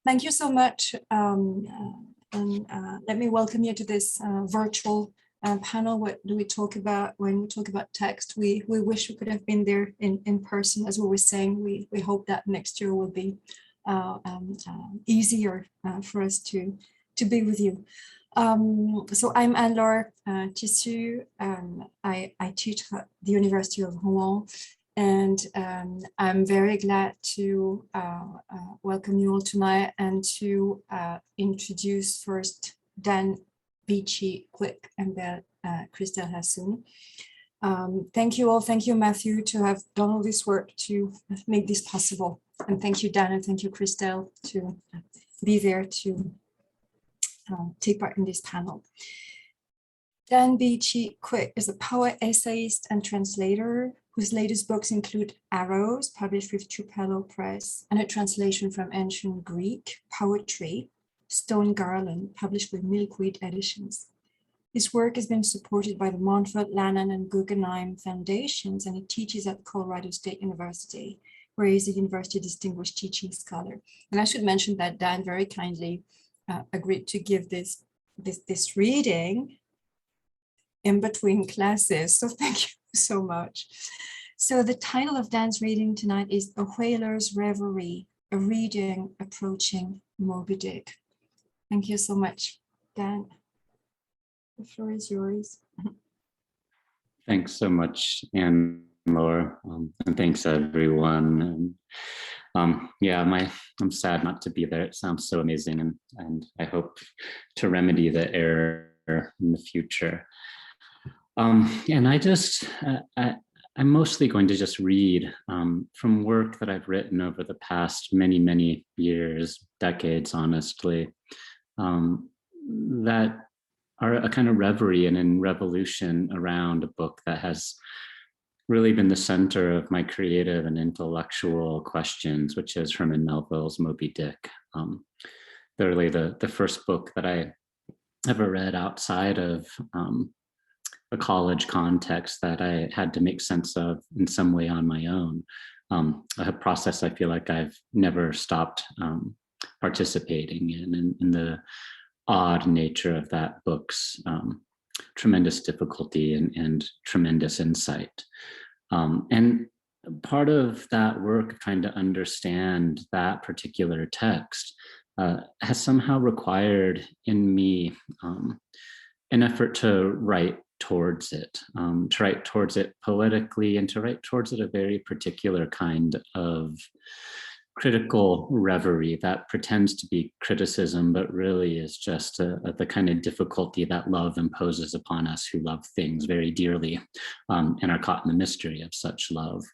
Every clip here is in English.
Thank you so much. Let me welcome you to this virtual panel. What do we talk about when we talk about text? We wish we could have been there in person, as we were saying. We hope that next year will be easier for us to be with you. So I'm Anne-Laure Tissut. I teach at the University of Rouen. And I'm very glad to welcome you all tonight and to introduce first Dan Beachy-Quick and then Christelle Hassoun. Thank you all. Thank you, Matthew, to have done all this work to make this possible. And thank you, Dan, and thank you, Christelle, to be there to take part in this panel. Dan Beachy-Quick is a poet, essayist, and translator whose latest books include Arrows, published with Tupelo Press, and a translation from ancient Greek poetry, Stone Garland, published with Milkweed Editions. His work has been supported by the Montfort, Lannan, and Guggenheim Foundations, and he teaches at Colorado State University, where he is a University Distinguished Teaching Scholar. And I should mention that Dan very kindly agreed to give this reading in between classes. So thank you so much. So the title of Dan's reading tonight is A Whaler's Reverie, a reading approaching Moby-Dick. Thank you so much, Dan. The floor is yours. Thanks so much, Anne-Laure, and thanks everyone. Yeah, I'm sad not to be there. It sounds so amazing, and I hope to remedy the error in the future. And I'm mostly going to just read from work that I've written over the past many years, decades, honestly, that are a kind of reverie and in revolution around a book that has really been the center of my creative and intellectual questions, which is Herman Melville's Moby-Dick. Literally the first book that I ever read outside of a college context that I had to make sense of in some way on my own. A process I feel like I've never stopped participating in the odd nature of that book's tremendous difficulty and tremendous insight. And part of that work, trying to understand that particular text, has somehow required in me an effort to write towards it poetically, and to write towards it a very particular kind of critical reverie that pretends to be criticism, but really is just the kind of difficulty that love imposes upon us who love things very dearly and are caught in the mystery of such love.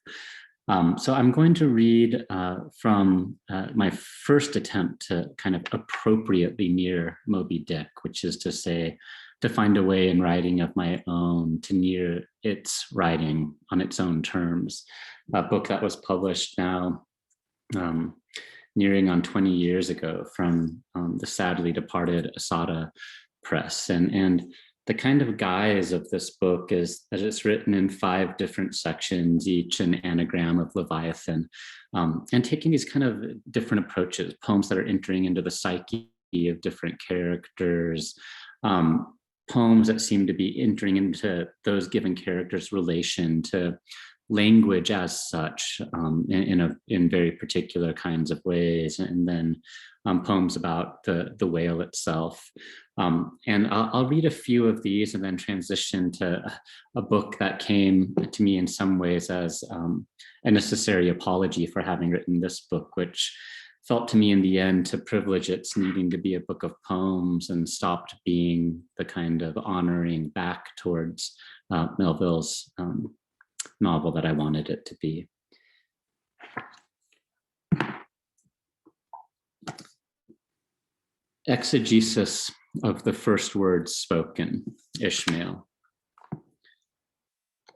So I'm going to read from my first attempt to kind of appropriately near Moby-Dick, which is to say, to find a way in writing of my own to near its writing on its own terms. A book that was published now nearing on 20 years ago from the sadly departed Asada Press. And the kind of guise of this book is that it's written in 5 different sections, each an anagram of Leviathan, and taking these kind of different approaches, poems that are entering into the psyche of different characters, poems that seem to be entering into those given characters' relation to language as such, in very particular kinds of ways, and then poems about the whale itself. And I'll read a few of these and then transition to a book that came to me in some ways as a necessary apology for having written this book, which felt to me in the end to privilege its needing to be a book of poems and stopped being the kind of honoring back towards Melville's novel that I wanted it to be. Exegesis of the first words spoken, Ishmael.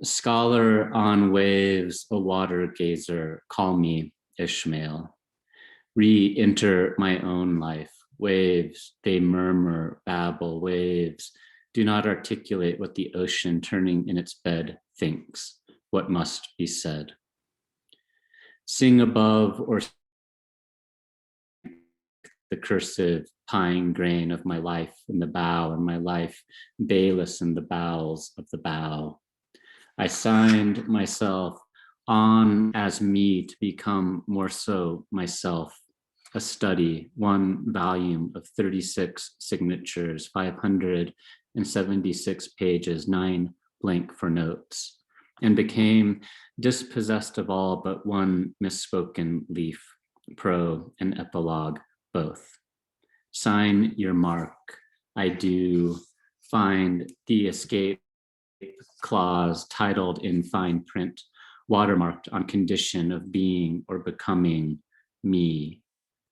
Scholar on waves, a water gazer, call me Ishmael. Re-enter my own life. Waves, they murmur, babble, waves do not articulate what the ocean turning in its bed thinks, what must be said. Sing above or the cursive pine grain of my life in the bow, and my life bayless in the bowels of the bow. I signed myself on as me to become more so myself, a study, one volume of 36 signatures, 576 pages, 9 blank for notes, and became dispossessed of all but one misspoken leaf, pro and epilogue, both. Sign your mark. I do find the escape clause titled in fine print, watermarked on condition of being or becoming me.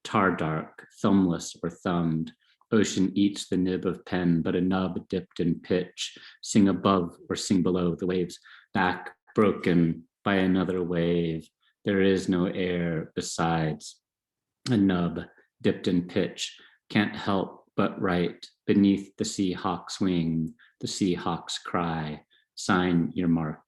Tar dark, thumbless or thumbed, ocean eats the nib of pen, but a nub dipped in pitch, sing above or sing below the waves, back broken by another wave. There is no air besides a nub dipped in pitch, can't help but write beneath the sea hawk's wing, the sea hawk's cry. Sign your mark.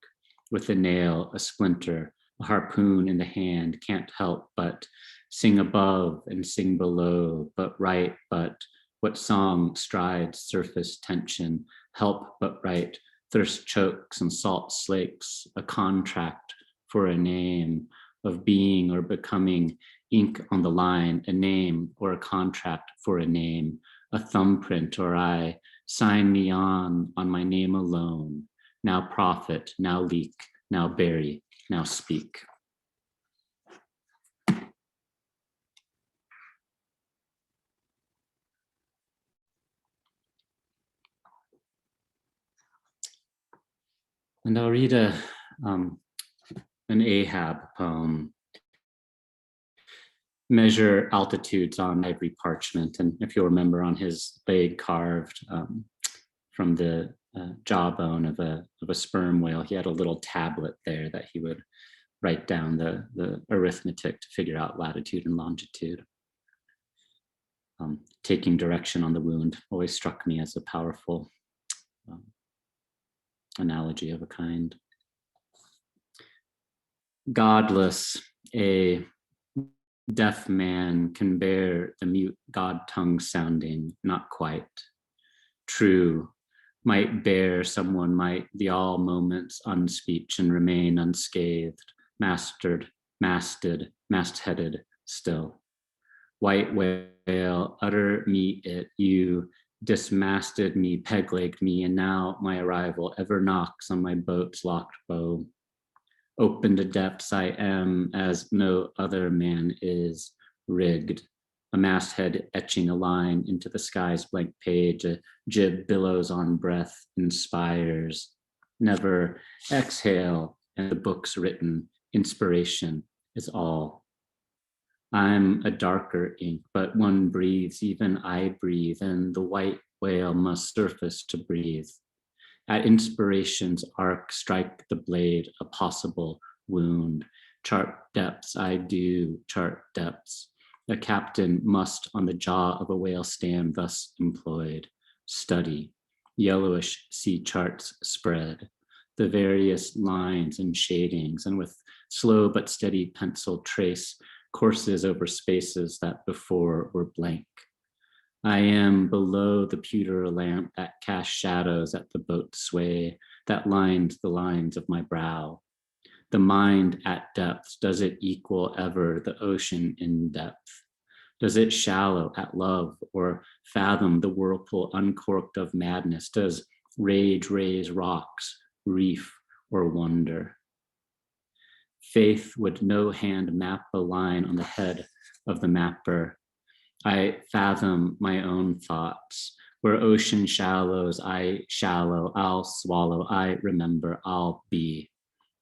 With a nail, a splinter, a harpoon in the hand, can't help but sing above and sing below, but write, but what song strides surface tension, help but write, thirst chokes and salt slakes, a contract for a name of being or becoming, ink on the line, a name or a contract for a name, a thumbprint or I, sign me on my name alone, now prophet, now leak, now bury, now speak. And I'll read an Ahab poem. Measure altitudes on ivory parchment. And if you'll remember, on his leg carved from the jawbone of a sperm whale, he had a little tablet there that he would write down the arithmetic to figure out latitude and longitude. Taking direction on the wound always struck me as a powerful analogy of a kind. Godless, a deaf man can bear the mute God tongue sounding, not quite. True, might bear someone might the all moments unspeech and remain unscathed, masted, mast-headed still. White whale, utter me it, you dismasted me, peg-legged me, and now my arrival ever knocks on my boat's locked bow. Open to depths I am as no other man is, rigged, a masthead etching a line into the sky's blank page, a jib billows on breath, inspires, never exhale, and the book's written, inspiration is all. I'm a darker ink, but one breathes, even I breathe, and the white whale must surface to breathe. At inspiration's arc, strike the blade, a possible wound. Chart depths, I do chart depths. The captain must on the jaw of a whale stand thus employed. Study, yellowish sea charts spread, the various lines and shadings, and with slow but steady pencil trace courses over spaces that before were blank. I am below the pewter lamp that casts shadows at the boat's sway, that lines the lines of my brow. The mind at depths, does it equal ever the ocean in depth? Does it shallow at love or fathom the whirlpool uncorked of madness? Does rage raise rocks, reef, or wonder? Faith would no hand map a line on the head of the mapper. I fathom my own thoughts. Where ocean shallows, I shallow, I'll swallow, I remember, I'll be.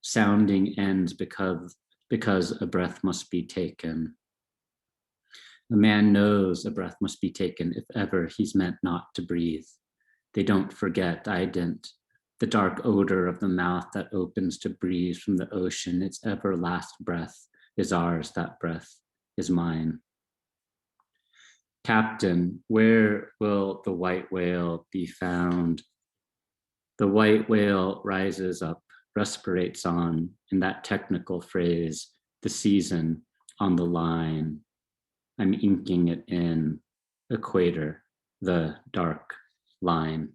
Sounding ends because a breath must be taken. A man knows a breath must be taken if ever he's meant not to breathe. They don't forget, I didn't. The dark odor of the mouth that opens to breathe from the ocean, its ever last breath is ours, that breath is mine. Captain, where will the white whale be found? The white whale rises up, respirates on, in that technical phrase, the season on the line. I'm inking it in equator, the dark line.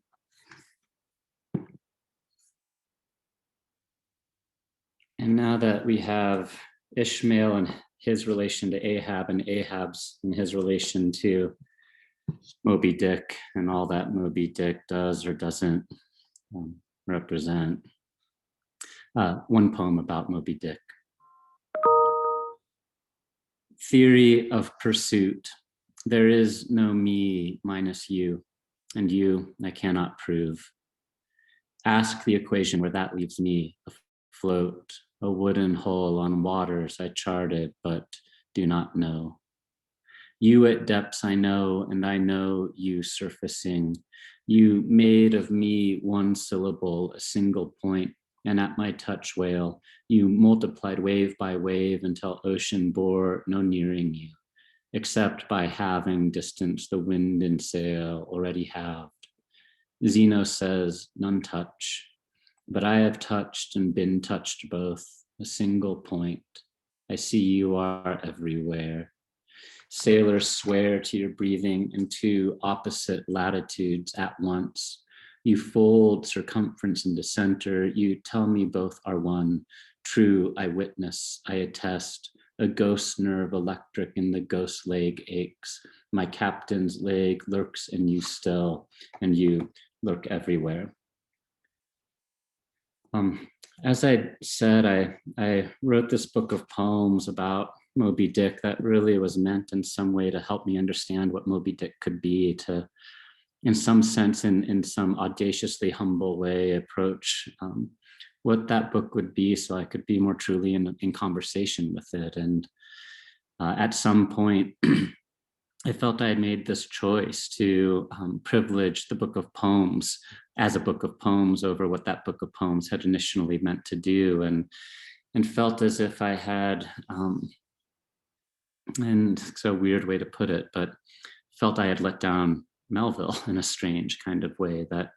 And now that we have Ishmael and his relation to Ahab, and Ahab's and his relation to Moby-Dick, and all that Moby-Dick does or doesn't represent, one poem about Moby-Dick. Theory of pursuit. There is no me minus you, and you I cannot prove. Ask the equation where that leaves me afloat, a wooden hull on waters I charted but do not know. You at depths I know, and I know you surfacing. You made of me one syllable, a single point, and at my touch whale, you multiplied wave by wave until ocean bore no nearing you, except by halving distance the wind and sail already halved. Zeno says, none touch, but I have touched and been touched both, a single point. I see you are everywhere. Sailors swear to your breathing in two opposite latitudes at once. You fold circumference into center. You tell me both are one. True, I witness, I attest. A ghost nerve electric in the ghost leg aches. My captain's leg lurks in you still, and you lurk everywhere. As I said, I wrote this book of poems about Moby-Dick that really was meant in some way to help me understand what Moby-Dick could be, to, in some sense, in some audaciously humble way, approach what that book would be so I could be more truly in conversation with it. And at some point, I felt I had made this choice to privilege the book of poems as a book of poems over what that book of poems had initially meant to do, and felt as if I had, and it's a weird way to put it, but felt I had let down Melville in a strange kind of way, that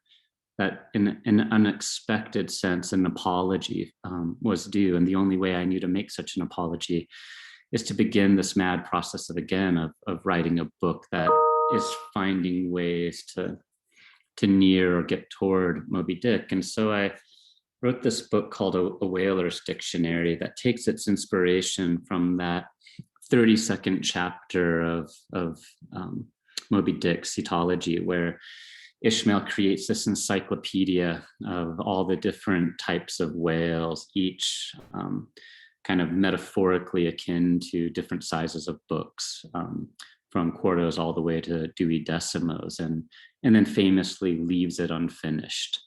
in an unexpected sense, an apology was due. And the only way I knew to make such an apology is to begin this mad process of writing a book that is finding ways to near or get toward Moby-Dick. And so I wrote this book called A Whaler's Dictionary that takes its inspiration from that 30-second chapter of Moby-Dick's Cetology, where Ishmael creates this encyclopedia of all the different types of whales, each kind of metaphorically akin to different sizes of books, from quartos all the way to duodecimos, and then famously leaves it unfinished.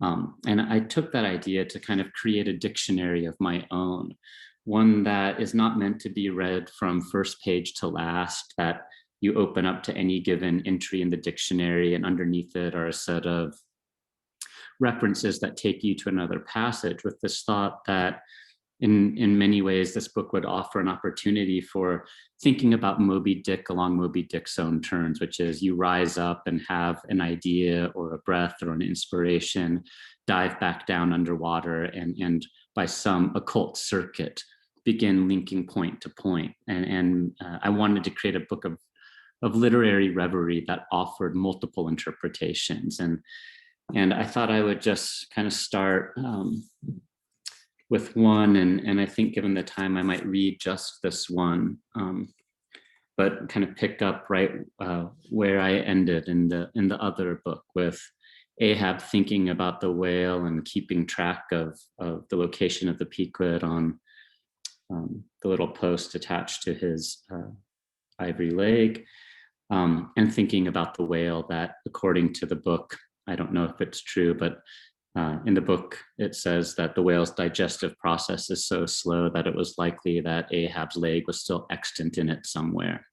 And I took that idea to kind of create a dictionary of my own, one that is not meant to be read from first page to last, that you open up to any given entry in the dictionary, and underneath it are a set of references that take you to another passage, with this thought that in many ways, this book would offer an opportunity for thinking about Moby-Dick along Moby-Dick's own terms, which is you rise up and have an idea or a breath or an inspiration, dive back down underwater, and by some occult circuit, begin linking point to point. And I wanted to create a book of literary reverie that offered multiple interpretations. And I thought I would just kind of start with one, and I think given the time I might read just this one, but kind of pick up right where I ended in the other book, with Ahab thinking about the whale and keeping track of the location of the pequod on the little post attached to his ivory leg, and thinking about the whale that, according to the book, I don't know if it's true, but in the book, it says that the whale's digestive process is so slow that it was likely that Ahab's leg was still extant in it somewhere.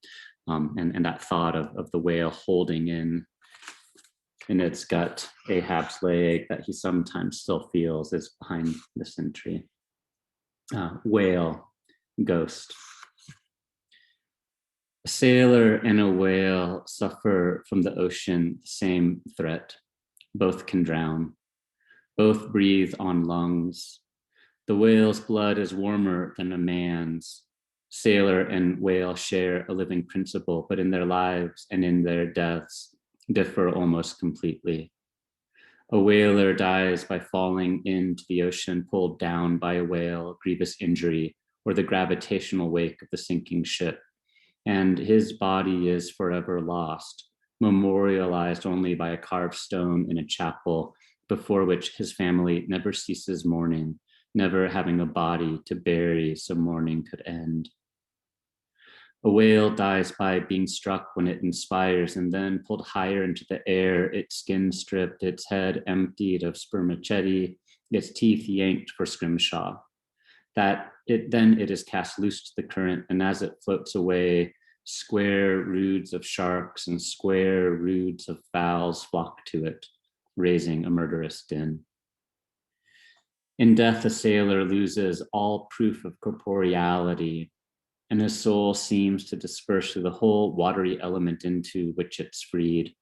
And that thought of the whale holding in its gut Ahab's leg that he sometimes still feels is behind this entry. Whale, ghost. A sailor and a whale suffer from the ocean the same threat. Both can drown. Both breathe on lungs. The whale's blood is warmer than a man's. Sailor and whale share a living principle, but in their lives and in their deaths differ almost completely. A whaler dies by falling into the ocean, pulled down by a whale, grievous injury, or the gravitational wake of the sinking ship. And his body is forever lost, memorialized only by a carved stone in a chapel, before which his family never ceases mourning, never having a body to bury so mourning could end. A whale dies by being struck when it inspires, and then pulled higher into the air, its skin stripped, its head emptied of spermaceti, its teeth yanked for scrimshaw. Then it is cast loose to the current, and as it floats away, square roods of sharks and square roods of fowls flock to it, raising a murderous din. In death, a sailor loses all proof of corporeality, and his soul seems to disperse through the whole watery element into which it's freed.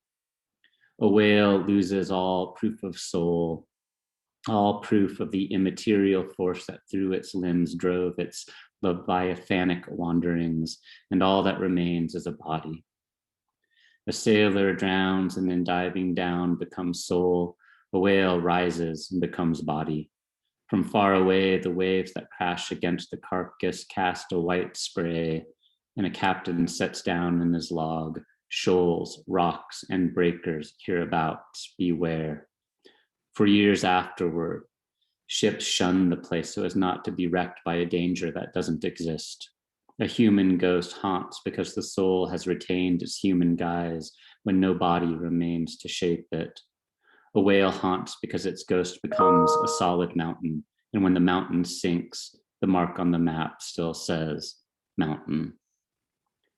A whale loses all proof of soul, all proof of the immaterial force that through its limbs drove its leviathanic wanderings, and all that remains is a body. A sailor drowns and in diving down becomes soul. A whale rises and becomes body. From far away, the waves that crash against the carcass cast a white spray, and a captain sets down in his log, shoals, rocks, and breakers hereabouts, beware. For years afterward, ships shun the place so as not to be wrecked by a danger that doesn't exist. A human ghost haunts because the soul has retained its human guise when no body remains to shape it. A whale haunts because its ghost becomes a solid mountain, and when the mountain sinks, the mark on the map still says mountain.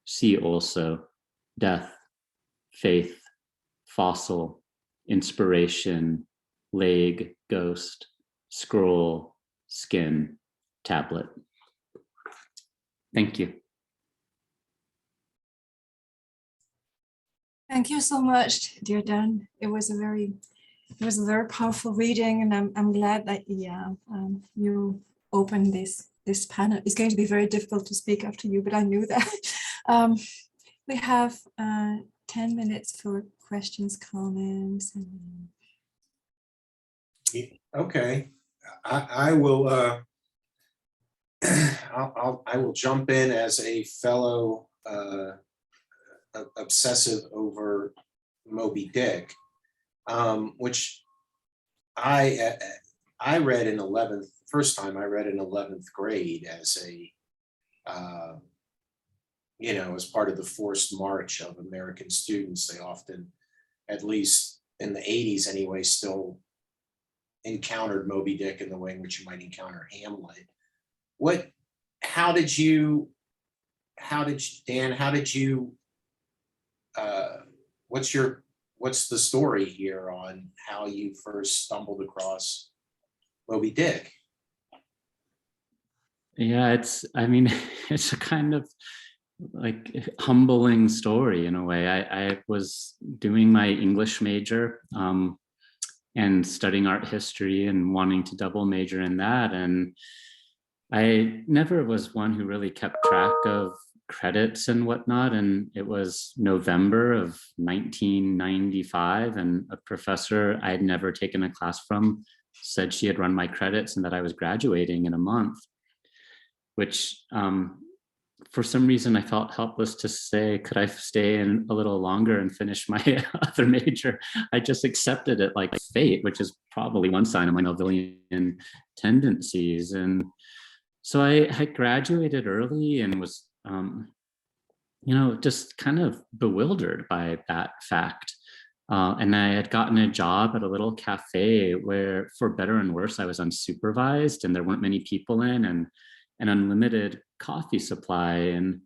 See also death, faith, fossil, inspiration, leg, ghost, scroll, skin, tablet. Thank you. Thank you so much, dear Dan. It was a very powerful reading, and I'm glad that you opened this panel. It's going to be very difficult to speak after you, but I knew that. We have 10 minutes for questions, comments. Okay, I will. I will jump in as a fellow obsessive over Moby-Dick, which I read in 11th. First time I read in 11th grade as a as part of the forced march of American students. They often, at least in the 80s anyway, still encountered Moby-Dick in the way in which you might encounter Hamlet. What's the story here on how you first stumbled across Moby-Dick? Yeah, it's a kind of like humbling story in a way. I was doing my English major and studying art history and wanting to double major in that. And I never was one who really kept track of credits and whatnot. And it was November of 1995, and a professor I had never taken a class from said she had run my credits and that I was graduating in a month, which for some reason I felt helpless to say, could I stay in a little longer and finish my other major? I just accepted it like fate, which is probably one sign of my Melvillian tendencies. And so I graduated early and was, just kind of bewildered by that fact. And I had gotten a job at a little cafe where, for better and worse, I was unsupervised and there weren't many people in, and an unlimited coffee supply. And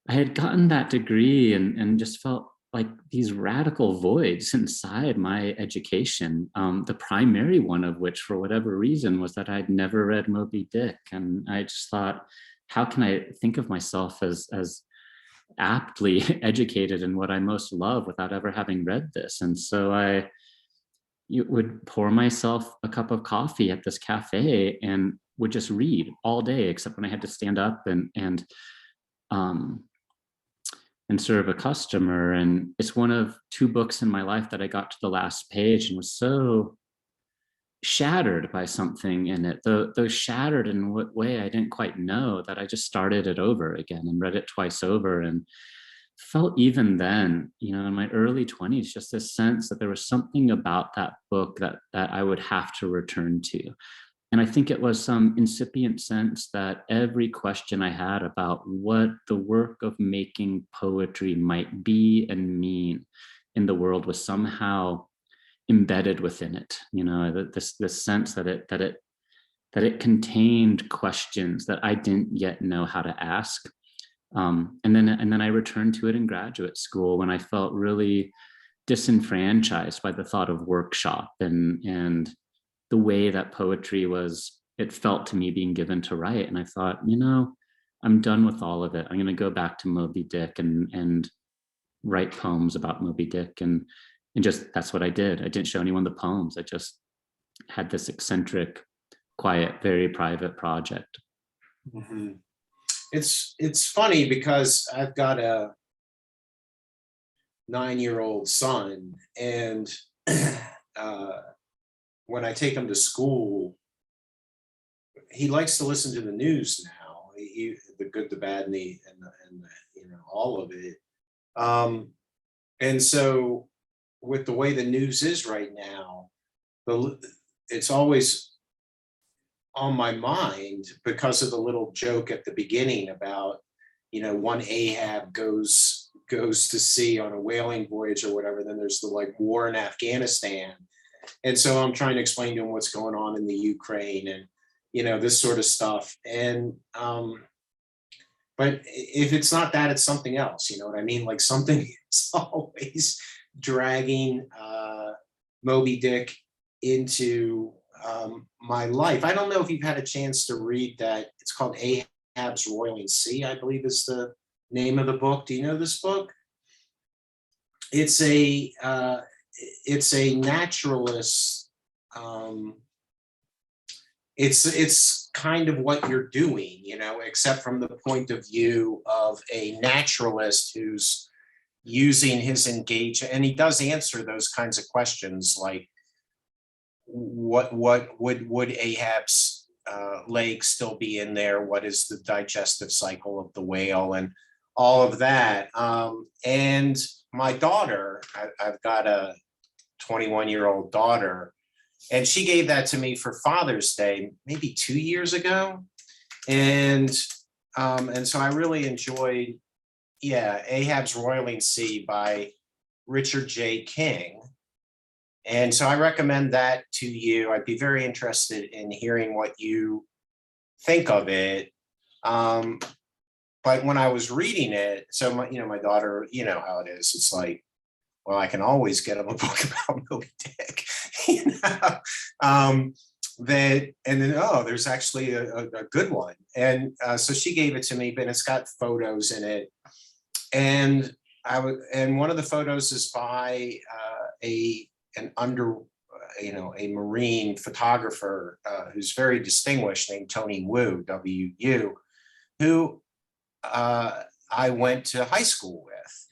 I had gotten that degree and just felt like these radical voids inside my education. The primary one of which, for whatever reason, was that I'd never read Moby-Dick. And I just thought, how can I think of myself as aptly educated in what I most love without ever having read this? And so I would pour myself a cup of coffee at this cafe and would just read all day, except when I had to stand up and serve a customer. And it's one of 2 books in my life that I got to the last page and was so shattered by something in it, though shattered in what way I didn't quite know, that I just started it over again and read it twice over, and felt even then, you know, in my early 20s, just this sense that there was something about that book that I would have to return to. And I think it was some incipient sense that every question I had about what the work of making poetry might be and mean in the world was somehow embedded within it. You know, this sense that it contained questions that I didn't yet know how to ask. And then I returned to it in graduate school when I felt really disenfranchised by the thought of workshop and the way that poetry was, it felt to me, being given to write. And I thought, you know, I'm done with all of it. I'm going to go back to Moby-Dick and write poems about Moby-Dick. And just, that's what I did. I didn't show anyone the poems. I just had this eccentric, quiet, very private project. Mm-hmm. It's funny because I've got a 9-year-old son, and when I take him to school, he likes to listen to the news now. The good, the bad, and the you know, all of it. And so, with the way the news is right now, it's always on my mind because of the little joke at the beginning about, you know, one Ahab goes to sea on a whaling voyage or whatever. Then there's the like war in Afghanistan. And so I'm trying to explain to him what's going on in the Ukraine and, you know, this sort of stuff. And, but if it's not that, it's something else, you know what I mean? Like something is always dragging Moby-Dick into my life. I don't know if you've had a chance to read that. It's called Ahab's Roiling Sea, I believe is the name of the book. Do you know this book? It's a naturalist. It's kind of what you're doing, you know, except from the point of view of a naturalist who's using his engagement, and he does answer those kinds of questions like, what would Ahab's legs still be in there? What is the digestive cycle of the whale and all of that? And my daughter, I've got a 21-year-old daughter, and she gave that to me for Father's Day, maybe 2 years ago. And so I really enjoyed, Ahab's Roiling Sea by Richard J. King. And so I recommend that to you. I'd be very interested in hearing what you think of it. But when I was reading it, so my daughter, you know how it is. It's like, well, I can always get him a book about Moby-Dick, you know. There's actually a good one. And so she gave it to me, but it's got photos in it. And one of the photos is by a marine photographer who's very distinguished, named Tony Wu, W-U, who I went to high school with.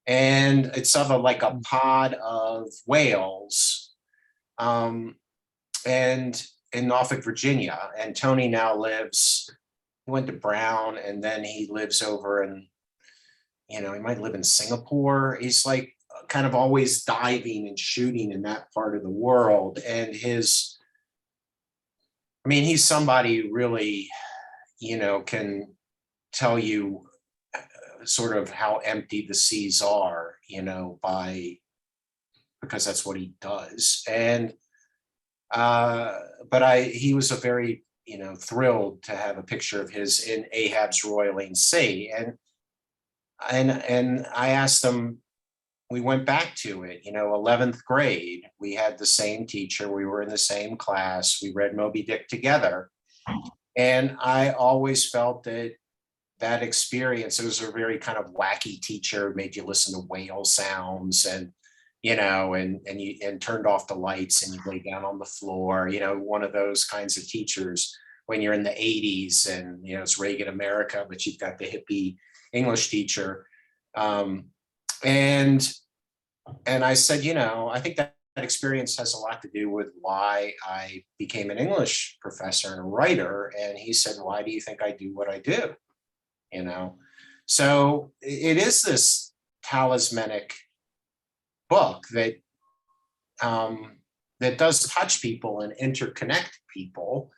And it's of a pod of whales and in Norfolk, Virginia. And Tony now he went to Brown, and then he lives over in, he might live in Singapore. He's like kind of always diving and shooting in that part of the world. And he's somebody really, can tell you sort of how empty the seas are, because that's what he does. And, he was a very, thrilled to have a picture of his in Ahab's Roiling Sea. And I asked him, we went back to it, 11th grade, we had the same teacher, we were in the same class, we read Moby-Dick together. And I always felt that experience, it was a very kind of wacky teacher, made you listen to whale sounds and, and turned off the lights and you lay down on the floor, one of those kinds of teachers when you're in the 80s and, it's Reagan America, but you've got the hippie English teacher. And I said, I think that experience has a lot to do with why I became an English professor and a writer. And he said, why do you think I do what I do? So it is this talismanic book that that does touch people and interconnect people.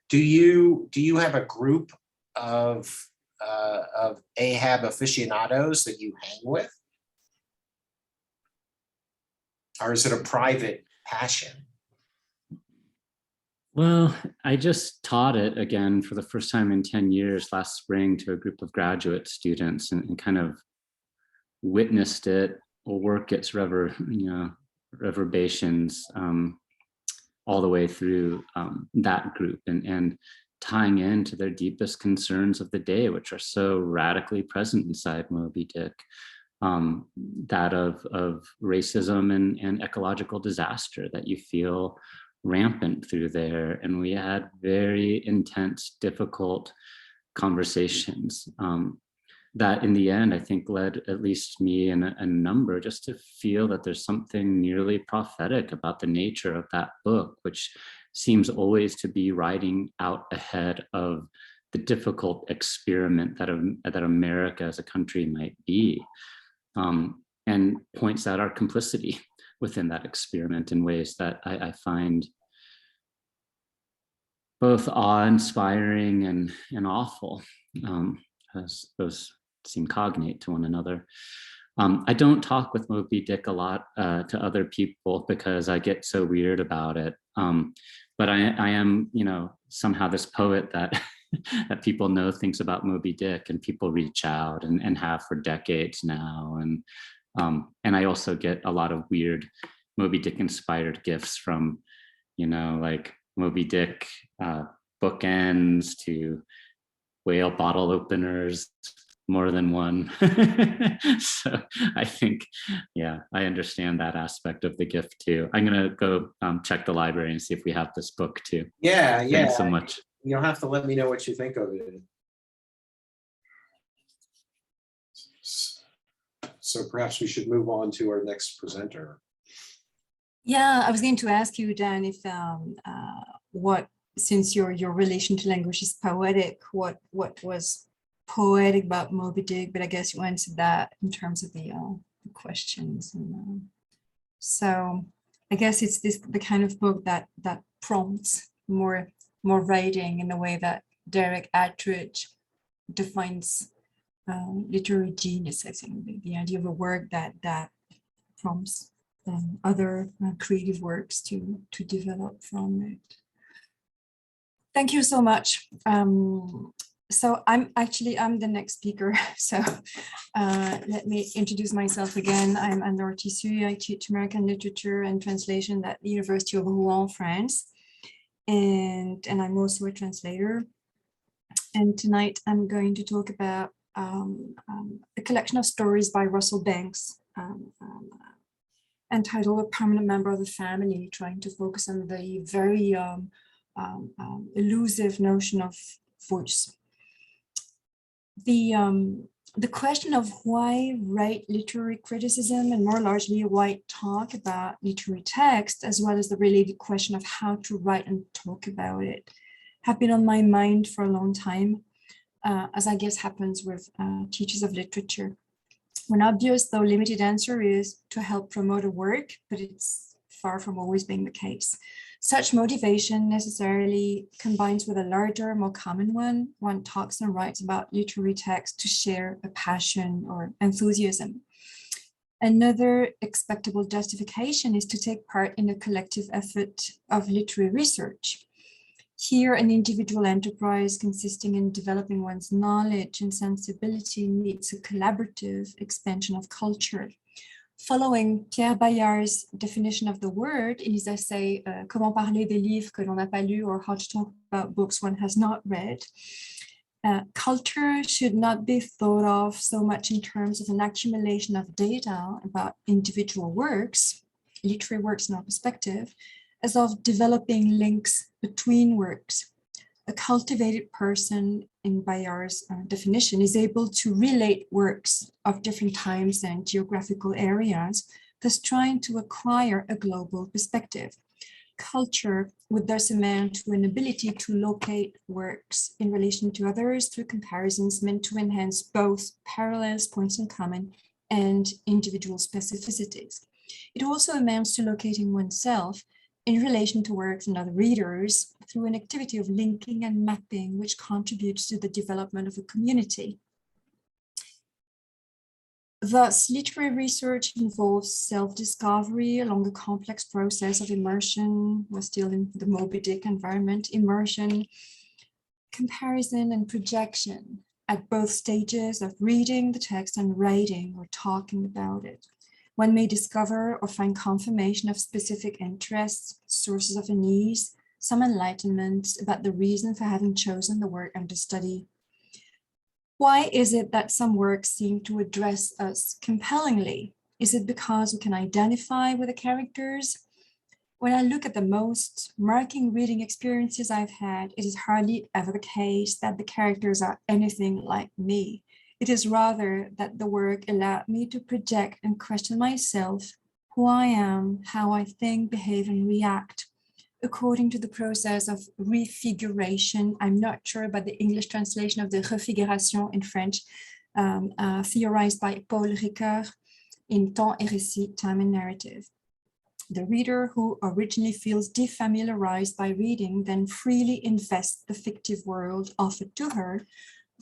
Do you have a group of Ahab aficionados that you hang with? Or is it a private passion? Well, I just taught it again for the first time in 10 years last spring to a group of graduate students and kind of witnessed it work its reverberations all the way through that group and tying into their deepest concerns of the day, which are so radically present inside Moby-Dick. That of racism and ecological disaster that you feel rampant through there. And we had very intense, difficult conversations that in the end, I think led at least me and a number just to feel that there's something nearly prophetic about the nature of that book, which seems always to be riding out ahead of the difficult experiment that America as a country might be. And points out our complicity within that experiment in ways that I find both awe-inspiring and awful, as those seem cognate to one another. I don't talk with Moby-Dick a lot to other people because I get so weird about it. But I am, somehow this poet that that people know things about Moby-Dick and people reach out and have for decades now. And I also get a lot of weird Moby-Dick inspired gifts from, like Moby-Dick bookends to whale bottle openers, more than one. So I think, I understand that aspect of the gift too. I'm gonna go check the library and see if we have this book too. Yeah. Thanks so much. You'll have to let me know what you think of it. So perhaps we should move on to our next presenter. Yeah, I was going to ask you, Dan, if since your relation to language is poetic, what was poetic about Moby-Dick? But I guess you answered that in terms of the questions. And so I guess it's the kind of book that prompts more writing in the way that Derek Attridge defines literary genius. I think the idea of a work that prompts other creative works to develop from it. Thank you so much. So I'm the next speaker. So let me introduce myself again. I'm Anne-Laure. I teach American literature and translation at the University of Rouen, France. And I'm also a translator. And tonight I'm going to talk about a collection of stories by Russell Banks entitled A Permanent Member of the Family, trying to focus on the very elusive notion of voice. The question of why write literary criticism and more largely why talk about literary text, as well as the related question of how to write and talk about it, have been on my mind for a long time, as I guess happens with teachers of literature. One obvious, though limited answer is to help promote a work, but it's far from always being the case. Such motivation necessarily combines with a larger, more common one. One talks and writes about literary text to share a passion or enthusiasm. Another expectable justification is to take part in a collective effort of literary research. Here, an individual enterprise consisting in developing one's knowledge and sensibility needs a collaborative expansion of culture. Following Pierre Bayard's definition of the word in his essay Comment parler des livres que l'on n'a pas lus, or How to talk about books one has not read, culture should not be thought of so much in terms of an accumulation of data about individual works, literary works in our perspective as of developing links between works. A cultivated person, in Bayard's definition, is able to relate works of different times and geographical areas, thus trying to acquire a global perspective. Culture would thus amount to an ability to locate works in relation to others through comparisons meant to enhance both parallels, points in common, and individual specificities. It also amounts to locating oneself in relation to works and other readers through an activity of linking and mapping, which contributes to the development of a community. Thus, literary research involves self-discovery along a complex process of immersion. We're still in the Moby-Dick environment, immersion, comparison, and projection at both stages of reading the text and writing or talking about it. One may discover or find confirmation of specific interests, sources of unease, some enlightenment about the reason for having chosen the work under study. Why is it that some works seem to address us compellingly? Is it because we can identify with the characters? When I look at the most marking reading experiences I've had, it is hardly ever the case that the characters are anything like me. It is rather that the work allowed me to project and question myself, who I am, how I think, behave, and react, according to the process of refiguration. I'm not sure about the English translation of the refiguration in French, theorized by Paul Ricoeur in Temps et Récit, Time and Narrative. The reader who originally feels defamiliarized by reading then freely invests the fictive world offered to her,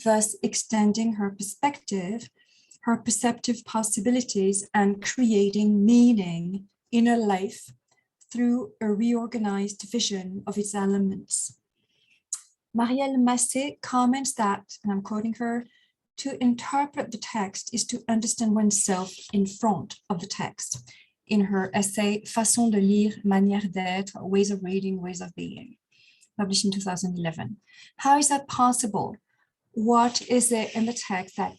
thus extending her perspective, her perceptive possibilities, and creating meaning in her life through a reorganized vision of its elements. Marielle Massé comments that, and I'm quoting her, to interpret the text is to understand oneself in front of the text, in her essay, Façon de lire, manière d'être, ways of reading, ways of being, published in 2011. How is that possible? What is it in the text that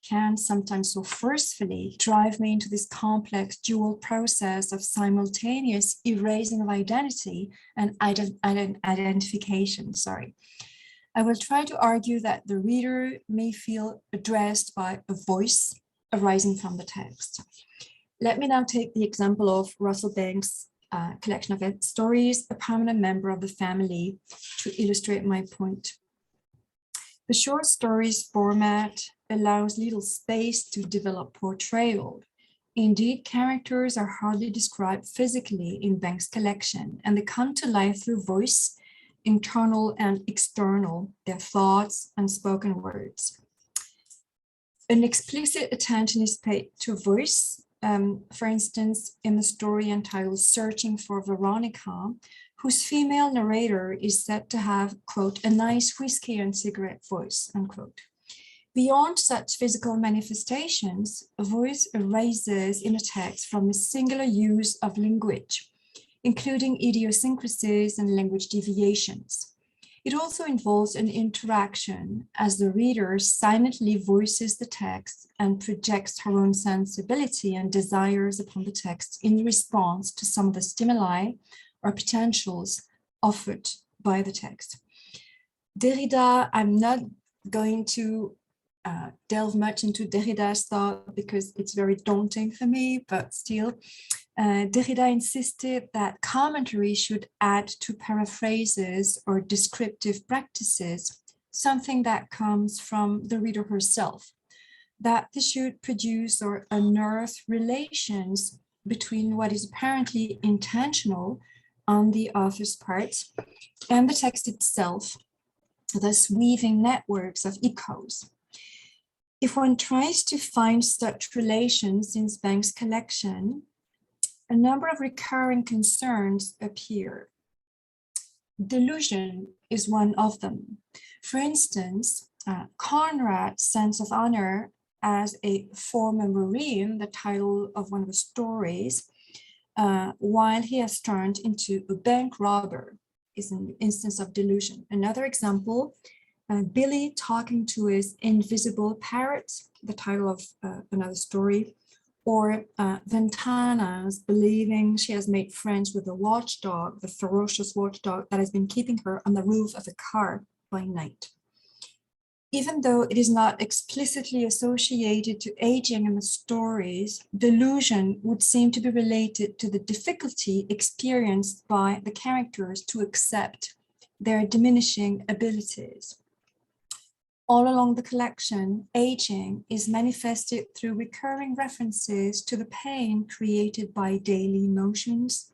can sometimes so forcefully drive me into this complex dual process of simultaneous erasing of identity and identification? I will try to argue that the reader may feel addressed by a voice arising from the text. Let me now take the example of Russell Banks' collection of stories, A Prominent Member of the Family, to illustrate my point. The short stories format allows little space to develop portrayal. Indeed, characters are hardly described physically in Banks' collection, and they come to life through voice, internal and external, their thoughts and spoken words. An explicit attention is paid to voice. For instance, in the story entitled Searching for Veronica, whose female narrator is said to have, quote, a nice whiskey and cigarette voice, unquote. Beyond such physical manifestations, a voice arises in a text from a singular use of language, including idiosyncrasies and language deviations. It also involves an interaction as the reader silently voices the text and projects her own sensibility and desires upon the text in response to some of the stimuli or potentials offered by the text. Derrida, I'm not going to delve much into Derrida's thought because it's very daunting for me, but still, Derrida insisted that commentary should add to paraphrases or descriptive practices, something that comes from the reader herself, that this should produce or unearth relations between what is apparently intentional on the author's part and the text itself, thus weaving networks of echoes. If one tries to find such relations in Banks' collection, a number of recurring concerns appear. Delusion is one of them. For instance, Conrad's sense of honor as a former Marine, the title of one of the stories, while he has turned into a bank robber, is an instance of delusion. Another example, Billy talking to his invisible parrot, the title of another story, or Ventanas believing she has made friends with the watchdog, the ferocious watchdog that has been keeping her on the roof of a car by night. Even though it is not explicitly associated to aging in the stories, delusion would seem to be related to the difficulty experienced by the characters to accept their diminishing abilities. All along the collection, aging is manifested through recurring references to the pain created by daily motions,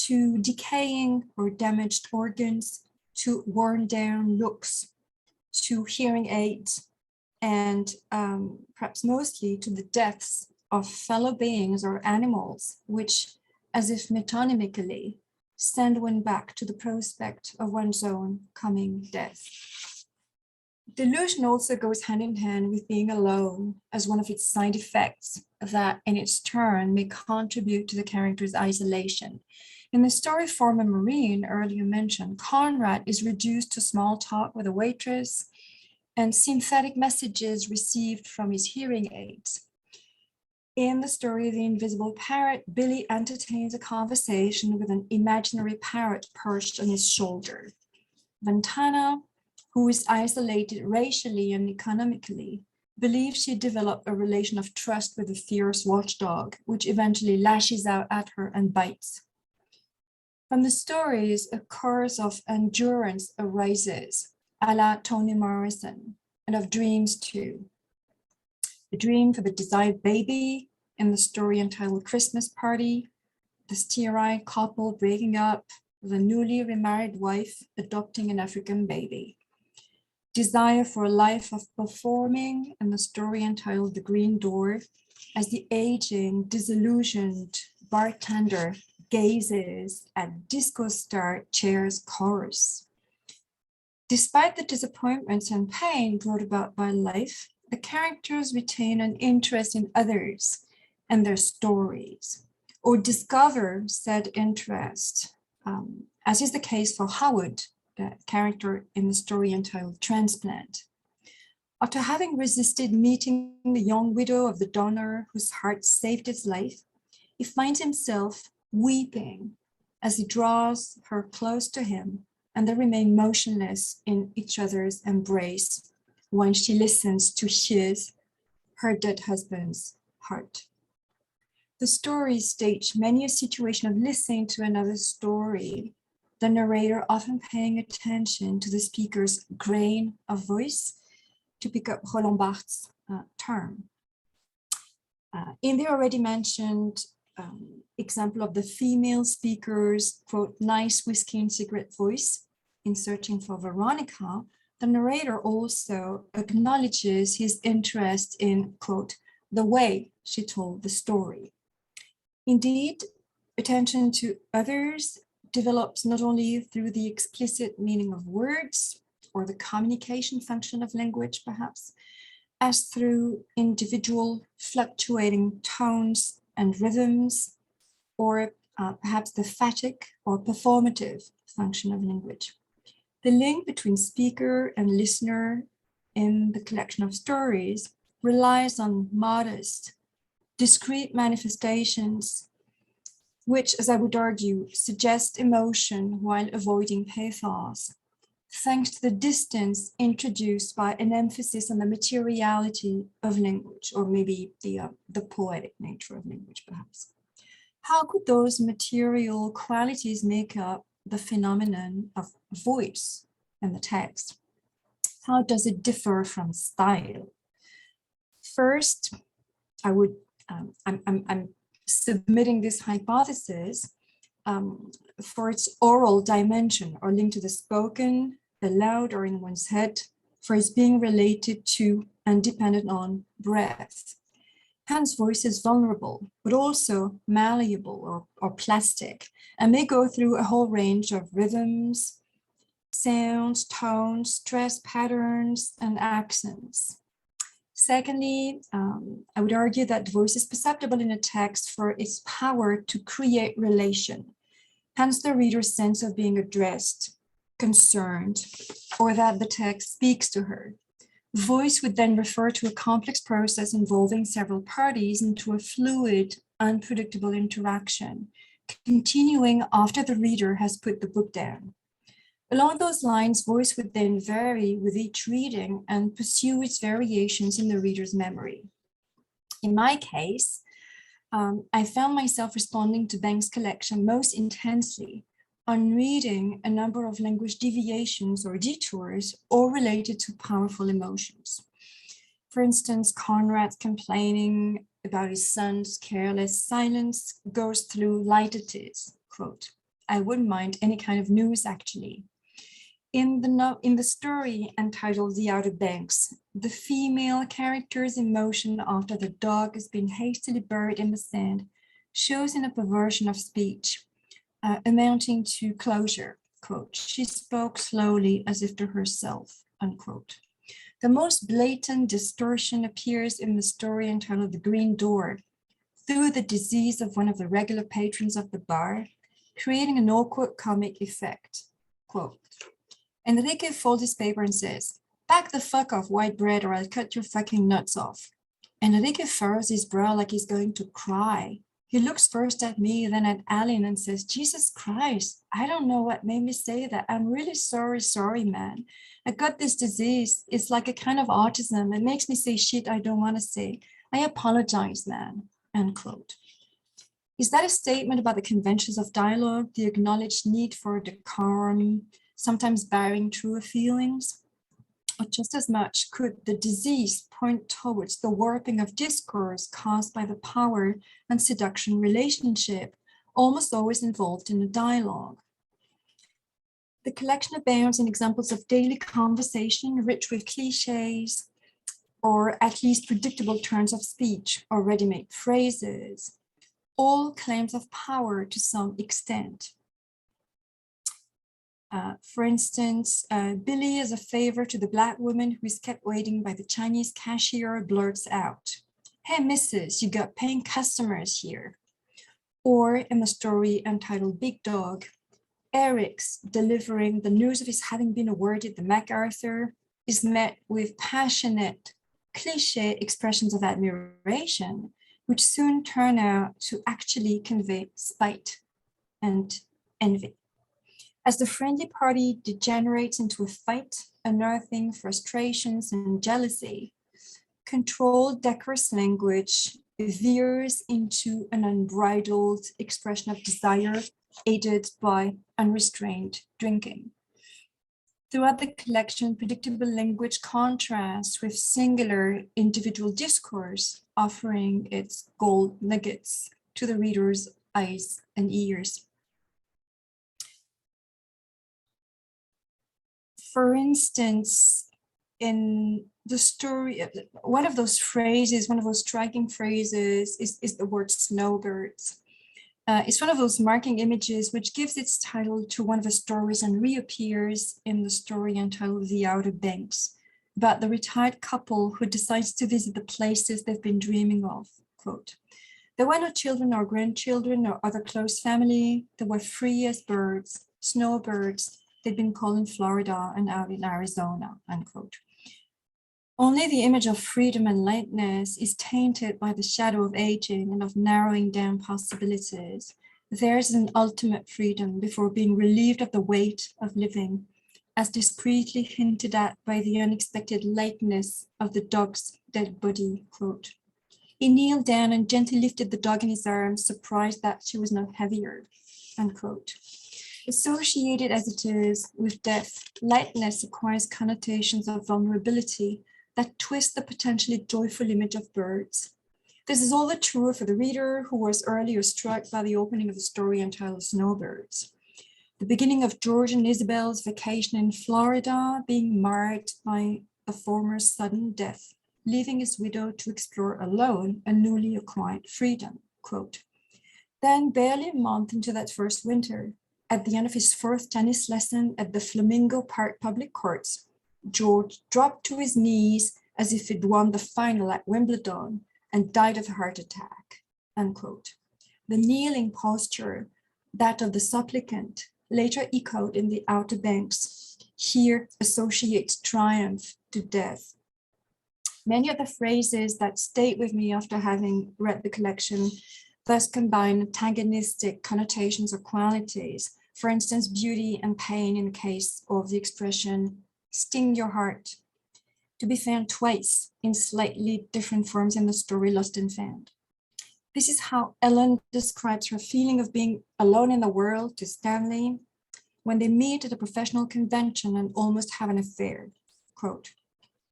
to decaying or damaged organs, to worn down looks, to hearing aids, and perhaps mostly to the deaths of fellow beings or animals, which, as if metonymically, send one back to the prospect of one's own coming death. Delusion also goes hand in hand with being alone as one of its side effects that in its turn may contribute to the character's isolation. In the story Former Marine earlier mentioned, Conrad is reduced to small talk with a waitress and synthetic messages received from his hearing aids. In the story The Invisible Parrot, Billy entertains a conversation with an imaginary parrot perched on his shoulder. Ventana, who is isolated racially and economically, believes she developed a relation of trust with a fierce watchdog, which eventually lashes out at her and bites. From the stories, a chorus of endurance arises, a la Toni Morrison, and of dreams too. The dream for the desired baby in the story entitled Christmas Party, the teary-eyed couple breaking up, the newly remarried wife adopting an African baby. Desire for a life of performing in the story entitled The Green Door, as the aging, disillusioned bartender gazes at disco star Cher's chorus. Despite the disappointments and pain brought about by life, the characters retain an interest in others and their stories, or discover said interest, as is the case for Howard, the character in the story entitled Transplant. After having resisted meeting the young widow of the donor whose heart saved his life, he finds himself weeping as he draws her close to him, and they remain motionless in each other's embrace when she listens to her dead husband's heart. The story stage many a situation of listening to another story, the narrator often paying attention to the speaker's grain of voice, to pick up Roland Barthes' term. In the already mentioned example of the female speaker's, quote, nice whiskey and cigarette voice in Searching for Veronica, the narrator also acknowledges his interest in, quote, the way she told the story. Indeed, attention to others develops not only through the explicit meaning of words or the communication function of language, perhaps, as through individual fluctuating tones and rhythms, or perhaps the phatic or performative function of language. The link between speaker and listener in the collection of stories relies on modest, discrete manifestations, which, as I would argue, suggest emotion while avoiding pathos, thanks to the distance introduced by an emphasis on the materiality of language, or maybe the poetic nature of language, perhaps. How could those material qualities make up the phenomenon of voice in the text? How does it differ from style? First, I'm submitting this hypothesis for its oral dimension, or linked to the spoken, aloud, or in one's head, for its being related to and dependent on breath. Hence, voice is vulnerable, but also malleable or plastic, and may go through a whole range of rhythms, sounds, tones, stress patterns, and accents. Secondly, I would argue that the voice is perceptible in a text for its power to create relation, hence the reader's sense of being addressed, concerned, or that the text speaks to her. Voice would then refer to a complex process involving several parties into a fluid, unpredictable interaction, continuing after the reader has put the book down. Along those lines, voice would then vary with each reading and pursue its variations in the reader's memory. In my case, I found myself responding to Banks' collection most intensely on reading a number of language deviations or detours all related to powerful emotions. For instance, Conrad's complaining about his son's careless silence goes through light it is, quote, I wouldn't mind any kind of news actually. In the story entitled The Outer Banks, the female character's emotion after the dog has been hastily buried in the sand shows in a perversion of speech, amounting to closure, quote, she spoke slowly as if to herself, unquote. The most blatant distortion appears in the story entitled The Green Door, through the disease of one of the regular patrons of the bar, creating an awkward comic effect, quote. Enrique folds his paper and says, back the fuck off, white bread, or I'll cut your fucking nuts off. Enrique furrows his brow like he's going to cry. He looks first at me, then at Aline and says, Jesus Christ, I don't know what made me say that. I'm really sorry, man. I got this disease. It's like a kind of autism. It makes me say shit I don't want to say. I apologize, man, end quote. Is that a statement about the conventions of dialogue, the acknowledged need for decorum, sometimes bearing truer feelings? Or just as much could the disease point towards the warping of discourse caused by the power and seduction relationship, almost always involved in a dialogue? The collection abounds in examples of daily conversation rich with cliches, or at least predictable turns of speech or ready-made phrases, all claims of power to some extent. For instance, Billy, as a favor to the Black woman who is kept waiting by the Chinese cashier, blurts out, hey, missus, you got paying customers here. Or in the story entitled Big Dog, Eric's delivering the news of his having been awarded the MacArthur is met with passionate, cliche expressions of admiration, which soon turn out to actually convey spite and envy. As the friendly party degenerates into a fight, unearthing frustrations and jealousy, controlled, decorous language veers into an unbridled expression of desire, aided by unrestrained drinking. Throughout the collection, predictable language contrasts with singular individual discourse, offering its gold nuggets to the reader's eyes and ears. For instance, in the story, one of those striking phrases is the word snowbirds. It's one of those marking images which gives its title to one of the stories and reappears in the story entitled The Outer Banks, about the retired couple who decides to visit the places they've been dreaming of, quote. There were no children or grandchildren or other close family. They were free as birds, snowbirds, they'd been called in Florida and out in Arizona, unquote. Only the image of freedom and lightness is tainted by the shadow of aging and of narrowing down possibilities. Theirs is an ultimate freedom before being relieved of the weight of living, as discreetly hinted at by the unexpected lightness of the dog's dead body, quote. He kneeled down and gently lifted the dog in his arms, surprised that she was not heavier, unquote. Associated as it is with death, lightness acquires connotations of vulnerability that twist the potentially joyful image of birds. This is all the truer for the reader who was earlier struck by the opening of the story entitled Snowbirds. The beginning of George and Isabel's vacation in Florida being marked by the former's sudden death, leaving his widow to explore alone a newly acquired freedom, quote. Then barely a month into that first winter, at the end of his fourth tennis lesson at the Flamingo Park Public Courts, George dropped to his knees as if he'd won the final at Wimbledon and died of a heart attack, unquote. The kneeling posture, that of the supplicant, later echoed in The Outer Banks, here associates triumph to death, Many of the phrases that stayed with me after having read the collection thus combine antagonistic connotations or qualities. For instance, beauty and pain in the case of the expression sting your heart, to be found twice in slightly different forms in the story Lost and Found. This is how Ellen describes her feeling of being alone in the world to Stanley when they meet at a professional convention and almost have an affair. Quote,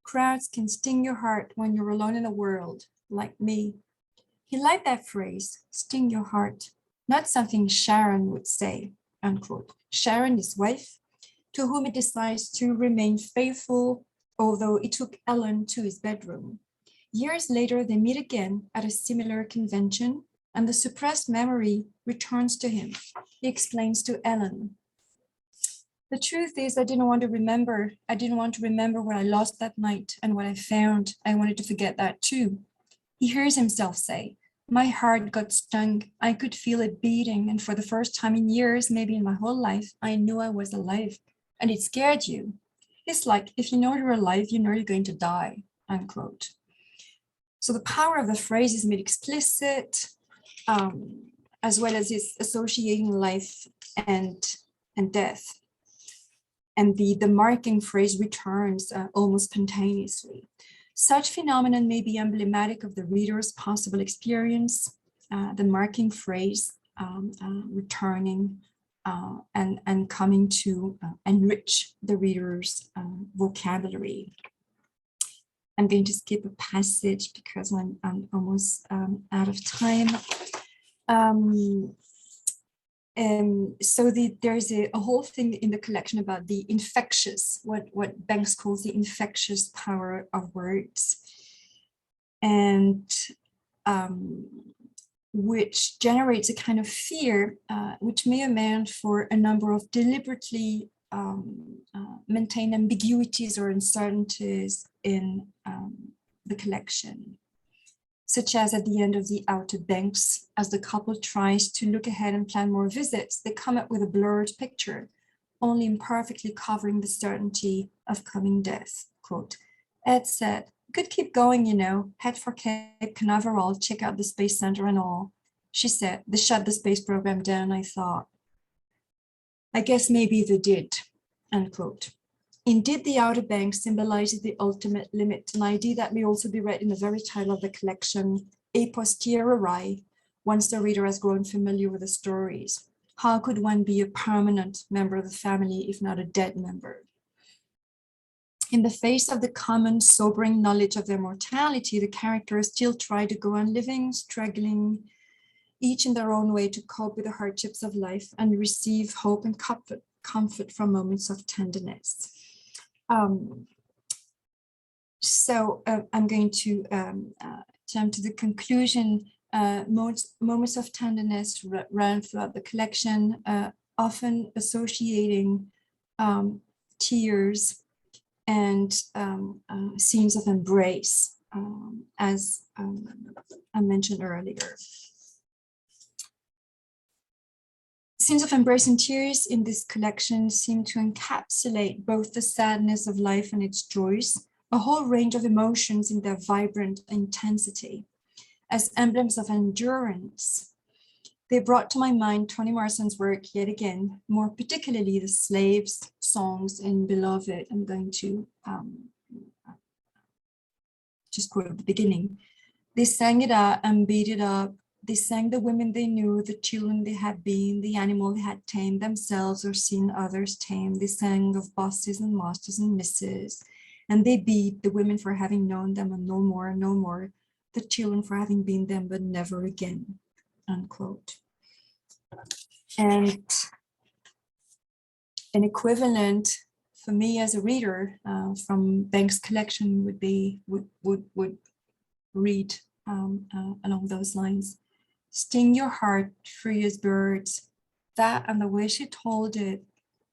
crowds can sting your heart when you're alone in the world, like me. He liked that phrase, sting your heart, not something Sharon would say, unquote. Sharon, his wife, to whom he decides to remain faithful, although it took Ellen to his bedroom. Years later, they meet again at a similar convention, and the suppressed memory returns to him. He explains to Ellen, the truth is, I didn't want to remember. I didn't want to remember what I lost that night and what I found. I wanted to forget that too. He hears himself say, my heart got stung. I could feel it beating. And for the first time in years, maybe in my whole life, I knew I was alive. And it scared you. It's like, if you know you're alive, you know you're going to die, unquote. So the power of the phrase is made explicit, as well as its associating life and death. And the marking phrase returns almost spontaneously. Such phenomenon may be emblematic of the reader's possible experience, the marking phrase returning and coming to enrich the reader's vocabulary. I'm going to skip a passage because I'm almost out of time. So there's a whole thing in the collection about the infectious, what Banks calls the infectious power of words, and which generates a kind of fear, which may amount for a number of deliberately maintained ambiguities or uncertainties in the collection. Such as at the end of the Outer Banks, as the couple tries to look ahead and plan more visits, they come up with a blurred picture, only imperfectly covering the certainty of coming death. Quote, Ed said, could keep going, you know, head for Cape Canaveral, check out the Space Center and all. She said, they shut the space program down. I thought, I guess maybe they did, unquote. Indeed, the Outer Banks symbolizes the ultimate limit, an idea that may also be read in the very title of the collection, A Posteriori, once the reader has grown familiar with the stories. How could one be a permanent member of the family if not a dead member? In the face of the common sobering knowledge of their mortality, the characters still try to go on living, struggling, each in their own way to cope with the hardships of life and receive hope and comfort from moments of tenderness. So I'm going to jump to the conclusion. Moments of tenderness run throughout the collection, often associating tears and scenes of embrace, as I mentioned earlier. Scenes of embrace and tears in this collection seem to encapsulate both the sadness of life and its joys, a whole range of emotions in their vibrant intensity, as emblems of endurance. They brought to my mind Toni Morrison's work yet again, more particularly the Slaves, Songs, and Beloved. I'm going to just quote at the beginning. They sang it out and beat it up. They sang the women they knew, the children they had been, the animal they had tamed themselves or seen others tame. They sang of bosses and masters and misses. And they beat the women for having known them and no more, the children for having been them, but never again, unquote. And an equivalent for me as a reader from Banks' collection would be, would read along those lines. Sting your heart, free as birds. That and the way she told it.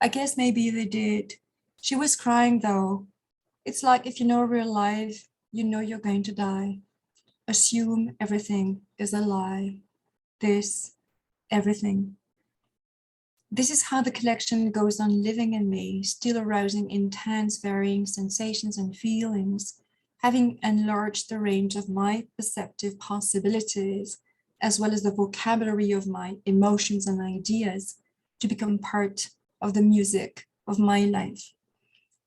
I guess maybe they did. She was crying though. It's like if you know real life, you know you're going to die. Assume everything is a lie. This, everything. This is how the collection goes on living in me, still arousing intense varying sensations and feelings. having enlarged the range of my perceptive possibilities, as well as the vocabulary of my emotions and ideas, to become part of the music of my life.